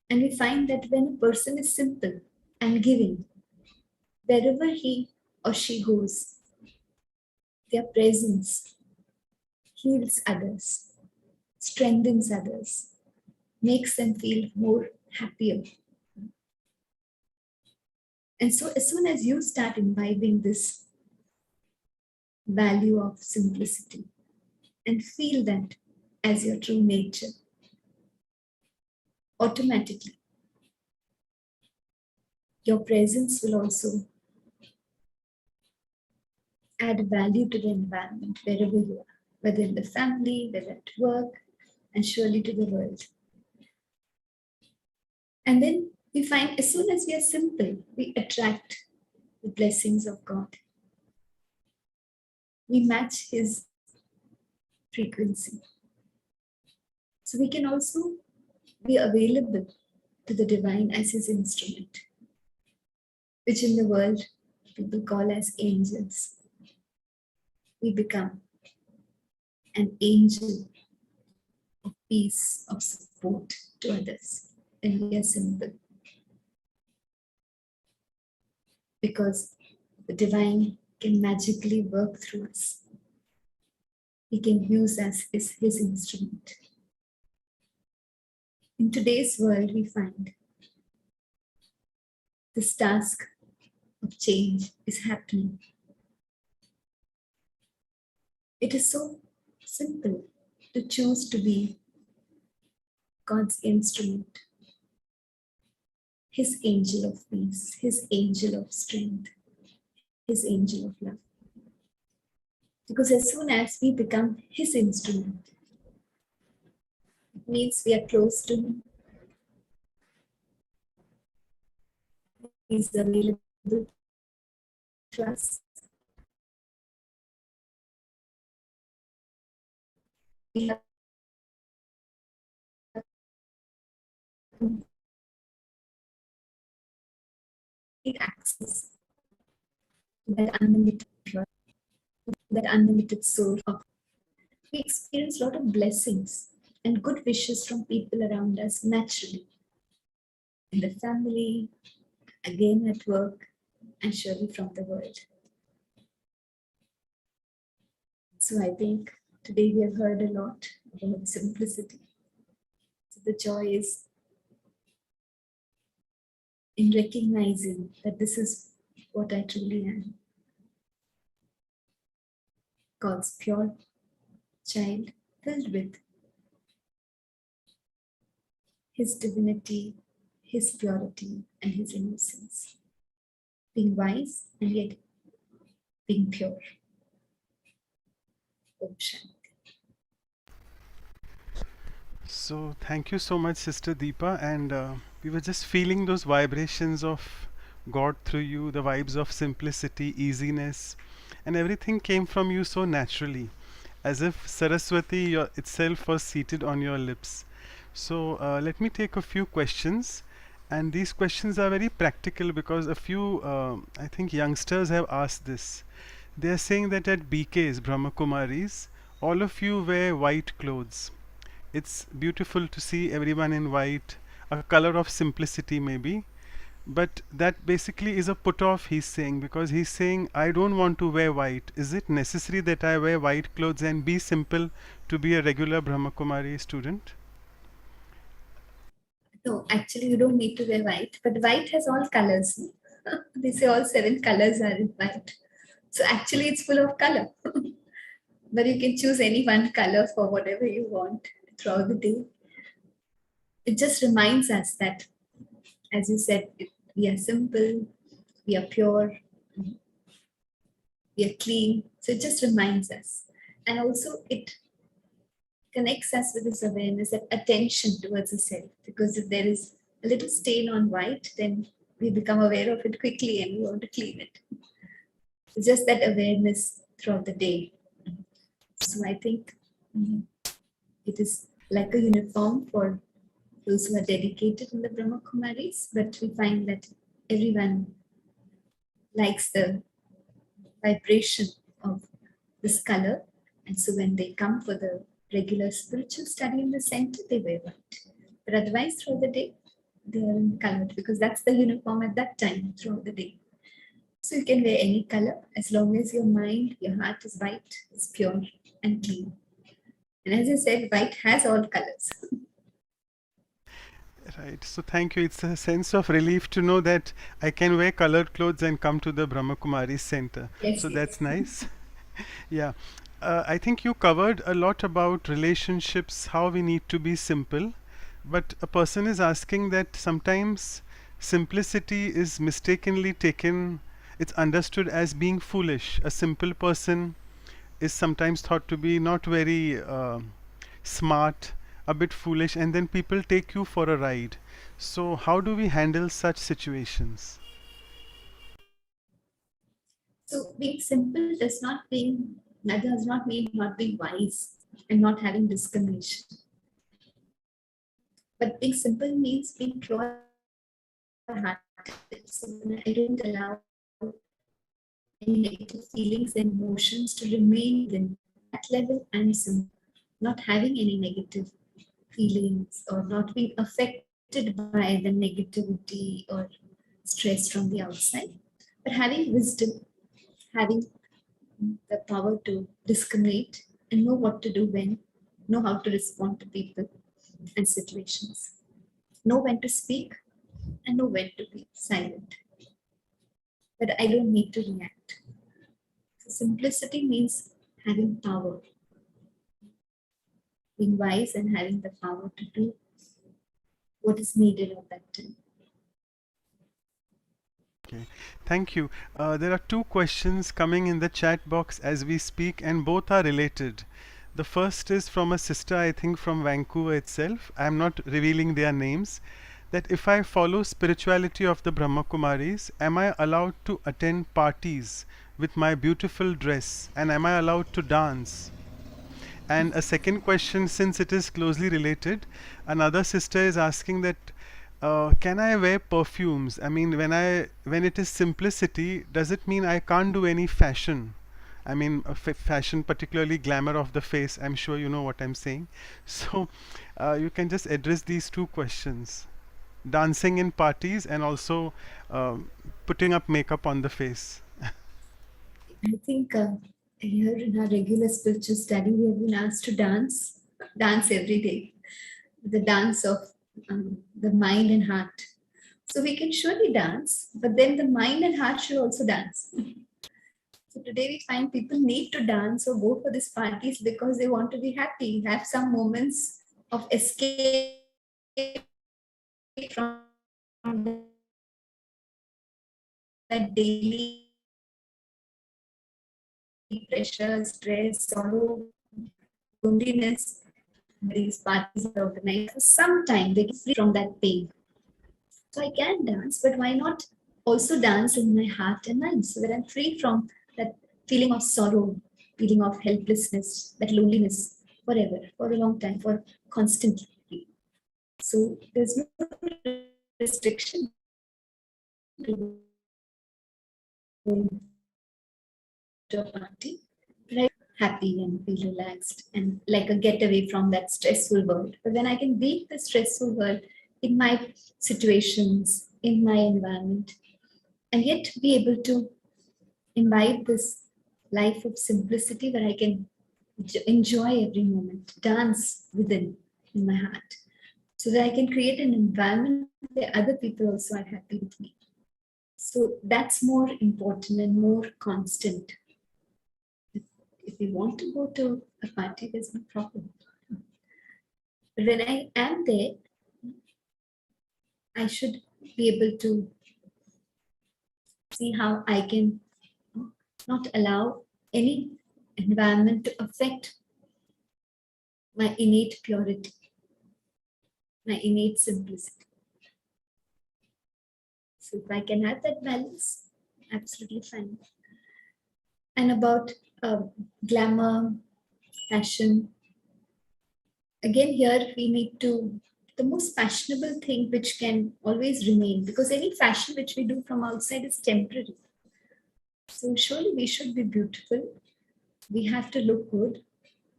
And we find that when a person is simple and giving, wherever he or she goes, their presence heals others, strengthens others, makes them feel more happier. And so as soon as you start imbibing this value of simplicity and feel that as your true nature, automatically your presence will also add value to the environment wherever you are, whether in the family, whether at work, and surely to the world. And then we find as soon as we are simple, we attract the blessings of God. We match his frequency. So we can also be available to the divine as his instrument, which in the world people call as angels. We become an angel of peace, of support to others when we are simple. Because the divine can magically work through us. He can use us as his instrument. In today's world, we find this task of change is happening. It is so simple to choose to be God's instrument, his angel of peace, his angel of strength, his angel of love. Because as soon as we become his instrument, it means we are close to him. He is available to us. We have complete access to that unlimited pure. that unlimited soul of. We experience a lot of blessings and good wishes from people around us naturally. In the family, again at work, and surely from the world. So I think today we have heard a lot about simplicity. So the joy is in recognizing that this is what I truly am. God's pure child filled with His divinity, His purity, and His innocence. Being wise and yet being pure. Om Shanti. So thank you so much, Sister Deepa, and we were just feeling those vibrations of God through you, the vibes of simplicity, easiness, and everything came from you so naturally, as if Saraswati itself was seated on your lips. So let me take a few questions, and these questions are very practical because a few, I think, youngsters have asked this. They are saying that at BK's, Brahma Kumaris, all of you wear white clothes. It's beautiful to see everyone in white, a color of simplicity maybe, but that basically is a put off, he's saying, because he's saying, I don't want to wear white. Is it necessary that I wear white clothes and be simple to be a regular Brahma Kumari student? No, actually, you don't need to wear white, but white has all colors. They say all 7 colors are in white. So actually, it's full of color. But you can choose any one color for whatever you want throughout the day. It just reminds us that, as you said, we are simple, we are pure, we are clean. So it just reminds us. And also, it connects us with this awareness and attention towards the self. Because if there is a little stain on white, then we become aware of it quickly and we want to clean it. It's just that awareness throughout the day. So I think it is like a uniform for those who are dedicated in the Brahma Kumaris, but we find that everyone likes the vibration of this color. And so when they come for the regular spiritual study in the center, they wear white. But otherwise, throughout the day, they are in colored because that's the uniform at that time throughout the day. So you can wear any color as long as your mind, your heart is white, is pure and clean. And as I said, white has all colors. Right. So thank you. It's a sense of relief to know that I can wear colored clothes and come to the Brahma Kumari Center. Yes, So yes. that's nice. Yeah. I think you covered a lot about relationships, how we need to be simple. But a person is asking that sometimes simplicity is mistakenly taken, it's understood as being foolish. A simple person is sometimes thought to be not very smart, a bit foolish, and then people take you for a ride. So how do we handle such situations? So being simple does not mean not being wise and not having discrimination. But being simple means being pure-hearted. So when I don't allow any negative feelings and emotions to remain within that level, I'm simple. Not having any negative feelings or not being affected by the negativity or stress from the outside, but having wisdom, having the power to discriminate and know what to do when, know how to respond to people and situations, know when to speak and know when to be silent. But I don't need to react. So simplicity means having power, being wise and having the power to do what is needed at that time. Okay, thank you. There are 2 questions coming in the chat box as we speak, and both are related. The first is from a sister, I think from Vancouver itself. I'm not revealing their names. That if I follow spirituality of the Brahma Kumaris, am I allowed to attend parties with my beautiful dress, and am I allowed to dance? And a second question, since it is closely related, another sister is asking that can I wear perfumes? I mean, when it is simplicity, does it mean I can't do any fashion? I mean, fashion, particularly glamour of the face. I'm sure you know what I'm saying. So, you can just address these two questions: dancing in parties and also putting up makeup on the face. I think here in our regular spiritual study, we have been asked to dance every day, the dance of the mind and heart. So we can surely dance, but then the mind and heart should also dance. So today we find people need to dance or go for these parties because they want to be happy, have some moments of escape from that daily pressure, stress, sorrow, loneliness. These parties are organized for some time, they get free from that pain. So I can dance, but why not also dance in my heart and mind so that I'm free from that feeling of sorrow, feeling of helplessness, that loneliness forever, for a long time, for constantly. So there's no restriction to going to a party, but I'm happy and feel relaxed and like a getaway from that stressful world. But when I can beat the stressful world in my situations, in my environment, and yet be able to imbibe this life of simplicity where I can enjoy every moment, dance within in my heart, so that I can create an environment where other people also are happy with me. So that's more important and more constant. If we want to go to a party, there's no problem. But when I am there, I should be able to see how I can not allow any environment to affect my innate purity, my innate simplicity. So if I can have that balance, absolutely fine. And about glamour, fashion, again here we need to, the most fashionable thing which can always remain, because any fashion which we do from outside is temporary. So surely we should be beautiful, we have to look good,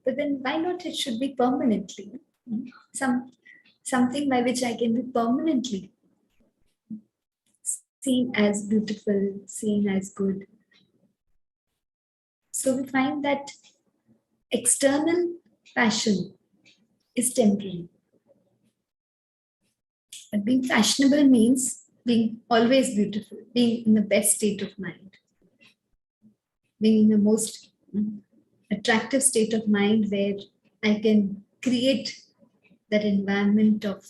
but then why not it should be permanently? Something by which I can be permanently seen as beautiful, seen as good. So we find that external fashion is temporary. But being fashionable means being always beautiful, being in the best state of mind, being in the most attractive state of mind where I can create that environment of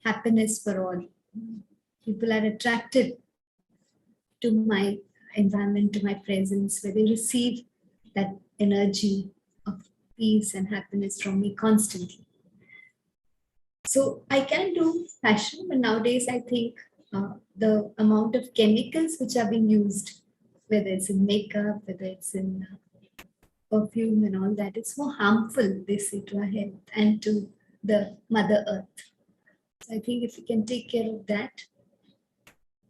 happiness for all. People are attracted to my environment, to my presence, where they receive that energy of peace and happiness from me constantly. So I can do fashion, but nowadays I think the amount of chemicals which are being used, whether it's in makeup, whether it's in perfume and all that, it's more harmful, they say, to our health and to the Mother Earth. So I think if we can take care of that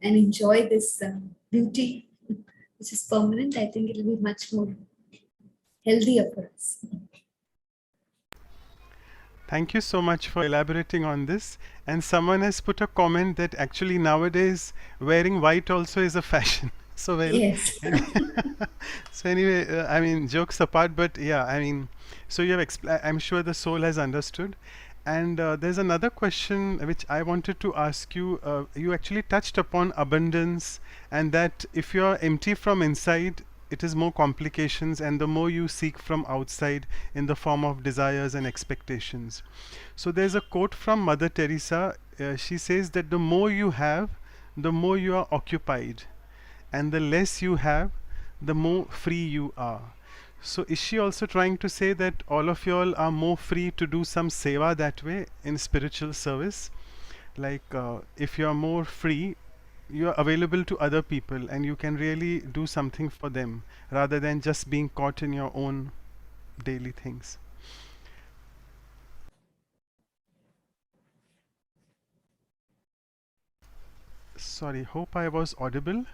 and enjoy this beauty, which is permanent, I think it'll be much more healthier for us. Thank you so much for elaborating on this. And someone has put a comment that actually nowadays wearing white also is a fashion. So well, Yes. so anyway, I mean, jokes apart, but yeah, I mean, so you have I'm sure the soul has understood. And there's another question which I wanted to ask you. You actually touched upon abundance, and that if you are empty from inside, it is more complications, and the more you seek from outside in the form of desires and expectations. So there's a quote from Mother Teresa. She says that the more you have, the more you are occupied, and the less you have, the more free you are. So is she also trying to say that all of you all are more free to do some seva that way in spiritual service? Like if you are more free, you are available to other people and you can really do something for them rather than just being caught in your own daily things. Sorry, hope I was audible.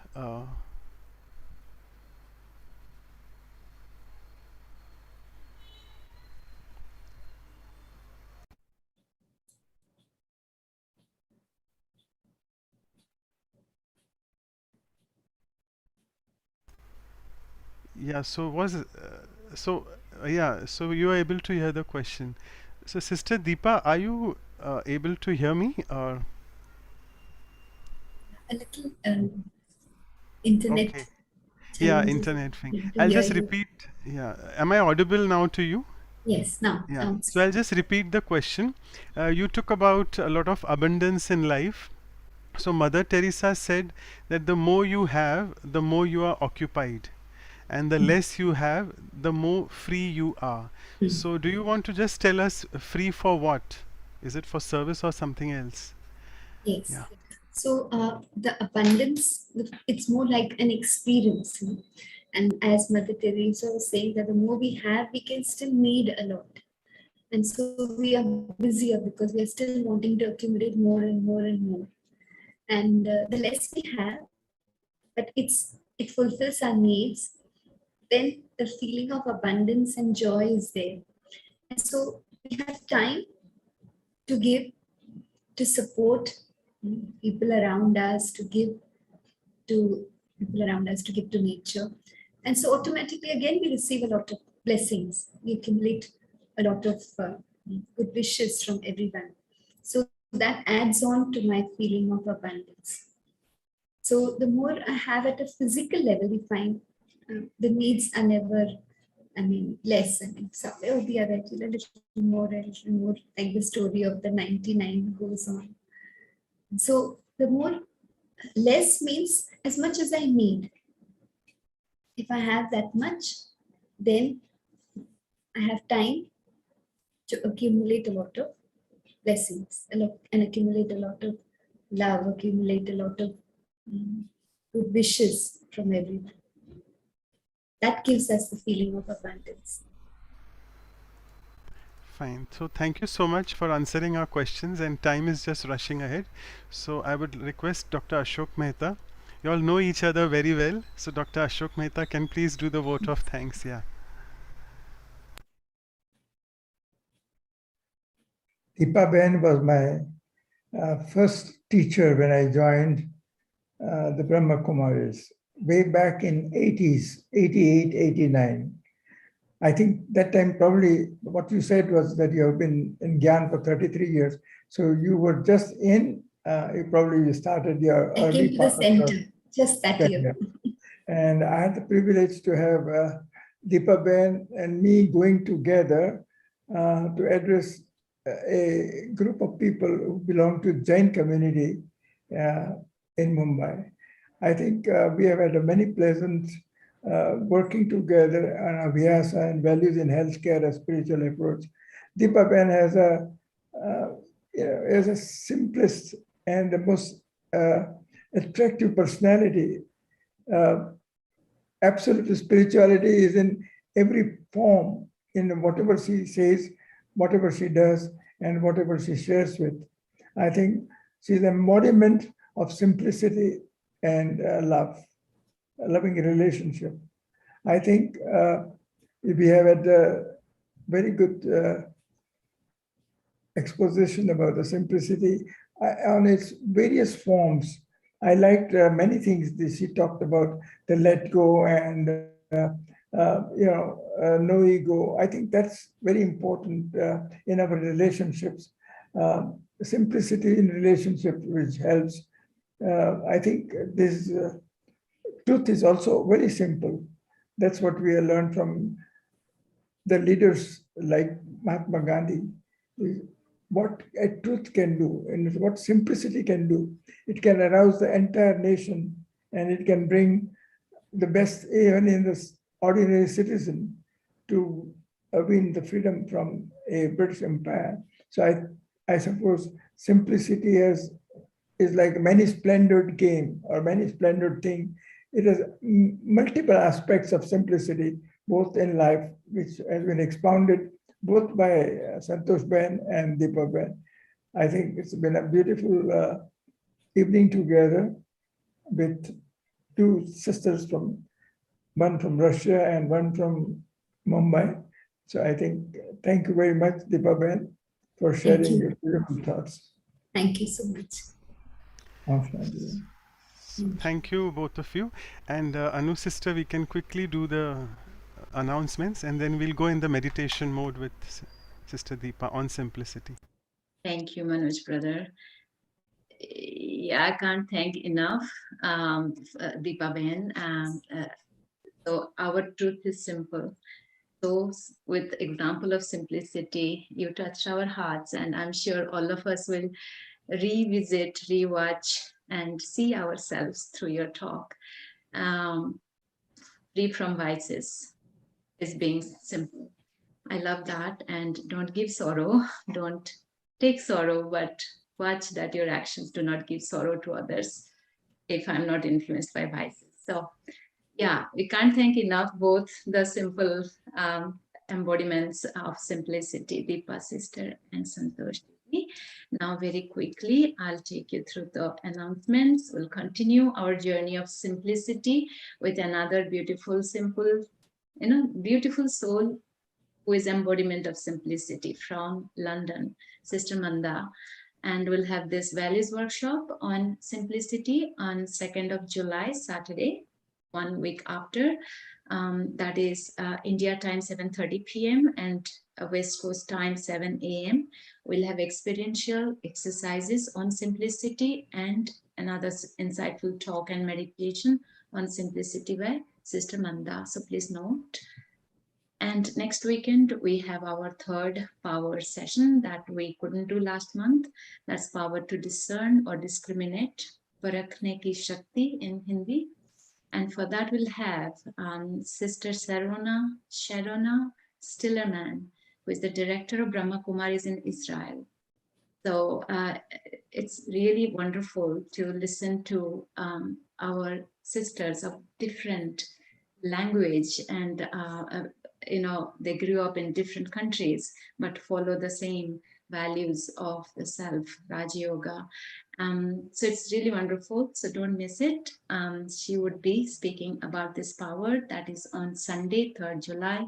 Yeah, so you are able to hear the question. So Sister Deepa, are you able to hear me or A little internet okay? Yeah, challenges internet thing. to I'll hear just you. repeat. Yeah, am I audible now to you? Yes, Yeah. now So I'll just repeat the question. You took about a lot of abundance in life. So Mother Teresa said that the more you have, the more you are occupied, and the less you have, the more free you are. So do you want to just tell us free for what? Is it for service or something else? yes. Yeah. So the abundance, it's more like an experience. And as Mother Teresa was saying, that the more we have, we can still need a lot. And so we are busier because we are still wanting to accumulate more and more and more. And the less we have, but it fulfills our needs, then the feeling of abundance and joy is there. And so we have time to give, to support people around us, to give to people around us, to give to nature. And so automatically, again, we receive a lot of blessings. We accumulate a lot of good wishes from everyone. So that adds on to my feeling of abundance. So the more I have at a physical level, we find the needs are never, less. Somewhere or the other, I feel a little more, like the story of the 99 goes on. So the more less means as much as I need. If I have that much, then I have time to accumulate a lot of blessings and accumulate a lot of love, accumulate a lot of good wishes from everyone. That gives us the feeling of abundance. Fine. So thank you so much for answering our questions, and time is just rushing ahead. So I would request Dr. Ashok Mehta. You all know each other very well. So Dr. Ashok Mehta can please do the vote of thanks. Yeah. Deepa Ben was my first teacher when I joined the Brahma Kumaris way back in 80s, 88, 89. I think that time probably what you said was that you have been in Gyan for 33 years. So you were just you started your I early came to the part of your center just that year. tenure. And I had the privilege to have Deepa Ben and me going together to address a group of people who belong to Jain community in Mumbai. I think we have had a many pleasant working together on Abhyasa and values in healthcare, a spiritual approach. Deepa Ben has is a simplest and the most attractive personality. Absolute spirituality is in every form, in whatever she says, whatever she does, and whatever she shares with. I think she's an embodiment of simplicity and love, a loving relationship. I think we have had a very good exposition about the simplicity on its various forms. I liked many things that she talked about, the let go and no ego. I think that's very important in our relationships. Simplicity in relationship, which helps. I think this truth is also very simple. That's what we have learned from the leaders like Mahatma Gandhi. What a truth can do and what simplicity can do. It can arouse the entire nation and it can bring the best even in this ordinary citizen to win the freedom from a British Empire. So I suppose simplicity is like a many splendored game or many splendored thing. It has multiple aspects of simplicity, both in life, which has been expounded both by Santosh Ben and Deepa Ben. I think it's been a beautiful evening together with two sisters from one from Russia and one from Mumbai. So I think thank you very much, Deepa Ben, for sharing your beautiful thoughts. Thank you so much. So thank you, both of you. And Anu sister, we can quickly do the announcements and then we'll go in the meditation mode with Sister Deepa on simplicity. Thank you, Manoj brother. Yeah, I can't thank enough, Deepa Ben. So our truth is simple. So with example of simplicity, you touched our hearts, and I'm sure all of us will revisit, rewatch, and see ourselves through your talk. Free from vices is being simple. I love that. And don't give sorrow. Don't take sorrow, but watch that your actions do not give sorrow to others if I'm not influenced by vices. So yeah, we can't thank enough both the simple embodiments of simplicity, Deepa sister and Santosh. Now, very quickly, I'll take you through the announcements. We'll continue our journey of simplicity with another beautiful, simple, beautiful soul who is embodiment of simplicity from London, Sister Manda. And we'll have this values workshop on simplicity on 2nd of July, Saturday, 1 week after. That is India time 7:30 p.m. and West Coast time 7 a.m. We'll have experiential exercises on simplicity and another insightful talk and meditation on simplicity by Sister Manda. So please note. And next weekend, we have our third power session that we couldn't do last month. That's power to discern or discriminate, Parakne ki Shakti in Hindi. And for that, we'll have Sister Sharona Stillerman, who is the director of Brahma Kumaris in Israel. So it's really wonderful to listen to our sisters of different language and they grew up in different countries but follow the same values of the self, Raj Yoga. So it's really wonderful, so don't miss it. She would be speaking about this power. That is on Sunday, 3rd July.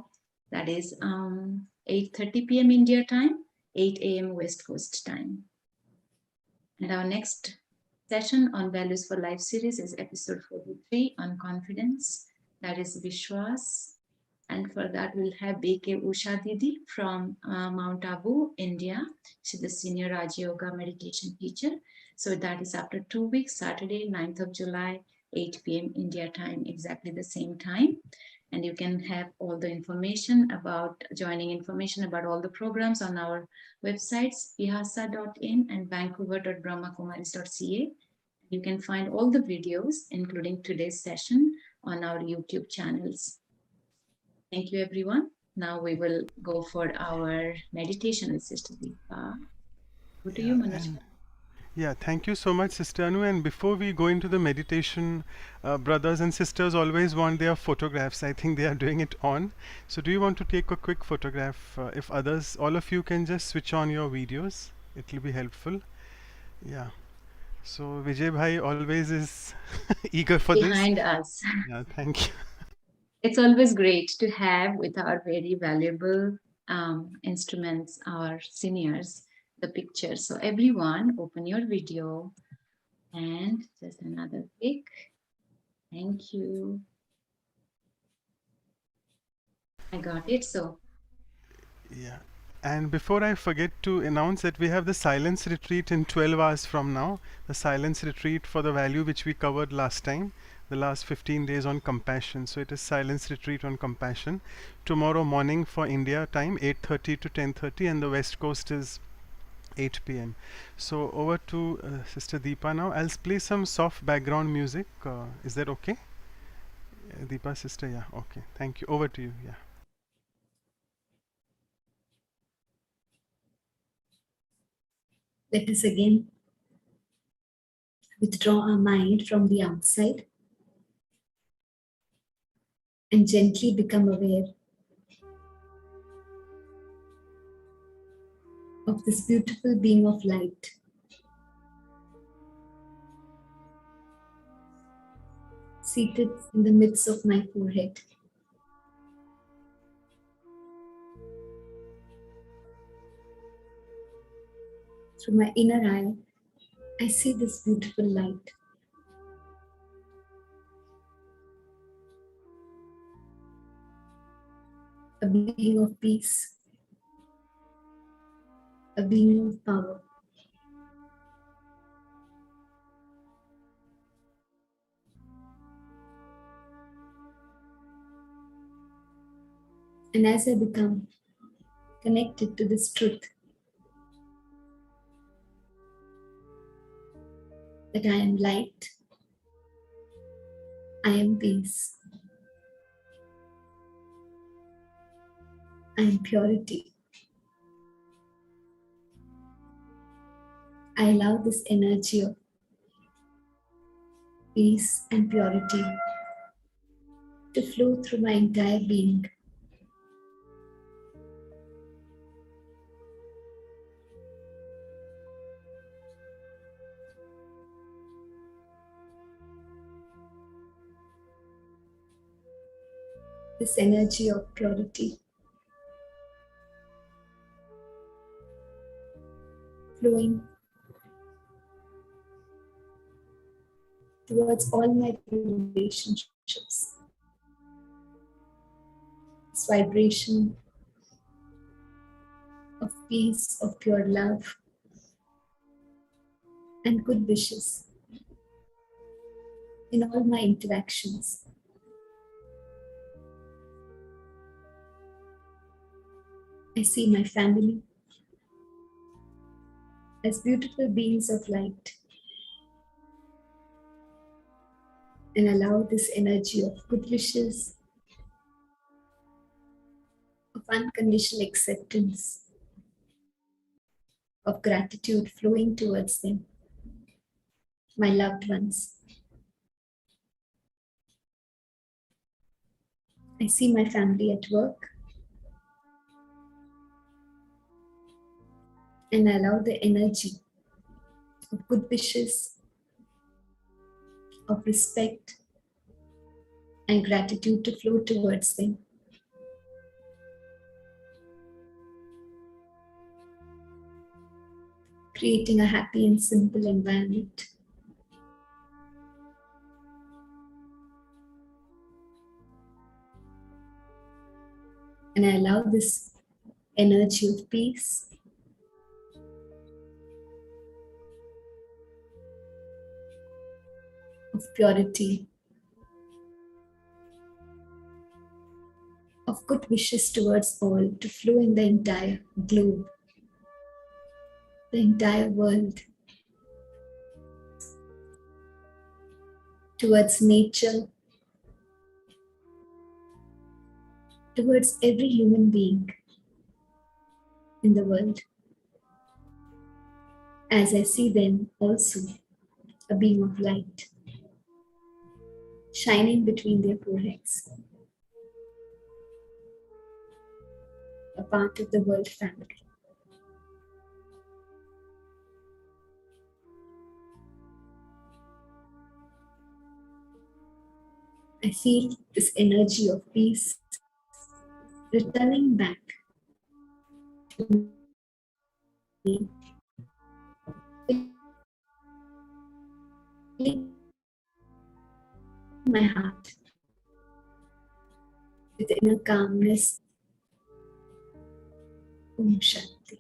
That is 8:30 p.m. India time, 8 a.m. West Coast time. And our next session on Values for Life series is episode 43 on confidence. That is Vishwas. And for that, we'll have BK Usha Didi from Mount Abu, India. She's the Senior Raj Yoga meditation teacher. So that is after 2 weeks, Saturday, 9th of July, 8 p.m. India time, exactly the same time. And you can have all the information about joining information about all the programs on our websites, vihasa.in and vancouver.brahmakumaris.ca. You can find all the videos, including today's session, on our YouTube channels. Thank you, everyone. Now we will go for our meditation with Sister Deepa. Over to you, Manoj. Yeah, thank you so much, Sister Anu. And before we go into the meditation, brothers and sisters always want their photographs. I think they are doing it on. So do you want to take a quick photograph? If others, all of you can just switch on your videos. It will be helpful. Yeah. So Vijay Bhai always is eager for Behind this. us. Yeah, thank you. It's always great to have with our very valuable instruments, our seniors, the pictures. So everyone, open your video and just another click. Thank you. I got it. So Yeah. And before I forget to announce that we have the silence retreat in 12 hours from now, the silence retreat for the value which we covered last time, the last 15 days on compassion. So it is silence retreat on compassion. Tomorrow morning for India time, 8:30 to 10:30, and the West Coast is 8 p.m. So over to Sister Deepa now. I'll play some soft background music. Is that okay? Deepa sister, yeah, okay. Thank you. Over to you, yeah. Let us again withdraw our mind from the outside and gently become aware of this beautiful beam of light. Seated in the midst of my forehead. Through my inner eye, I see this beautiful light. being of peace, a being of power. And as I become connected to this truth, that I am light, I am peace, I am purity, I allow this energy of peace and purity to flow through my entire being. This energy of purity flowing towards all my relationships. This vibration of peace, of pure love, and good wishes in all my interactions. I see my family as beautiful beings of light and allow this energy of good wishes, of unconditional acceptance, of gratitude flowing towards them, my loved ones. I see my family at work and allow the energy of good wishes, of respect and gratitude to flow towards them. Creating a happy and simple environment. And I allow this energy of peace, of purity, of good wishes towards all to flow in the entire globe, the entire world, towards nature, towards every human being in the world, as I see them also a beam of light shining between their foreheads, a part of the world family. I feel this energy of peace returning back to me, filling my heart with inner calmness. Om Shanti.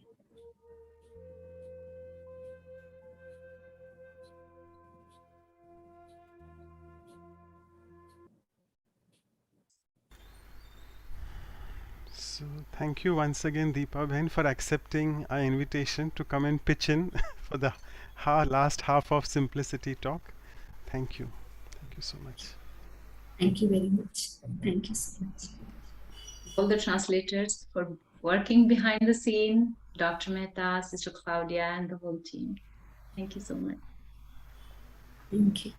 So thank you once again, Deepa Bhen, for accepting our invitation to come and pitch in for the last half of Simplicity Talk. Thank you. Thank you so much. Thank you very much. Thank you so much. All the translators for working behind the scene, Dr. Mehta, Sister Claudia, and the whole team. Thank you so much. Thank you.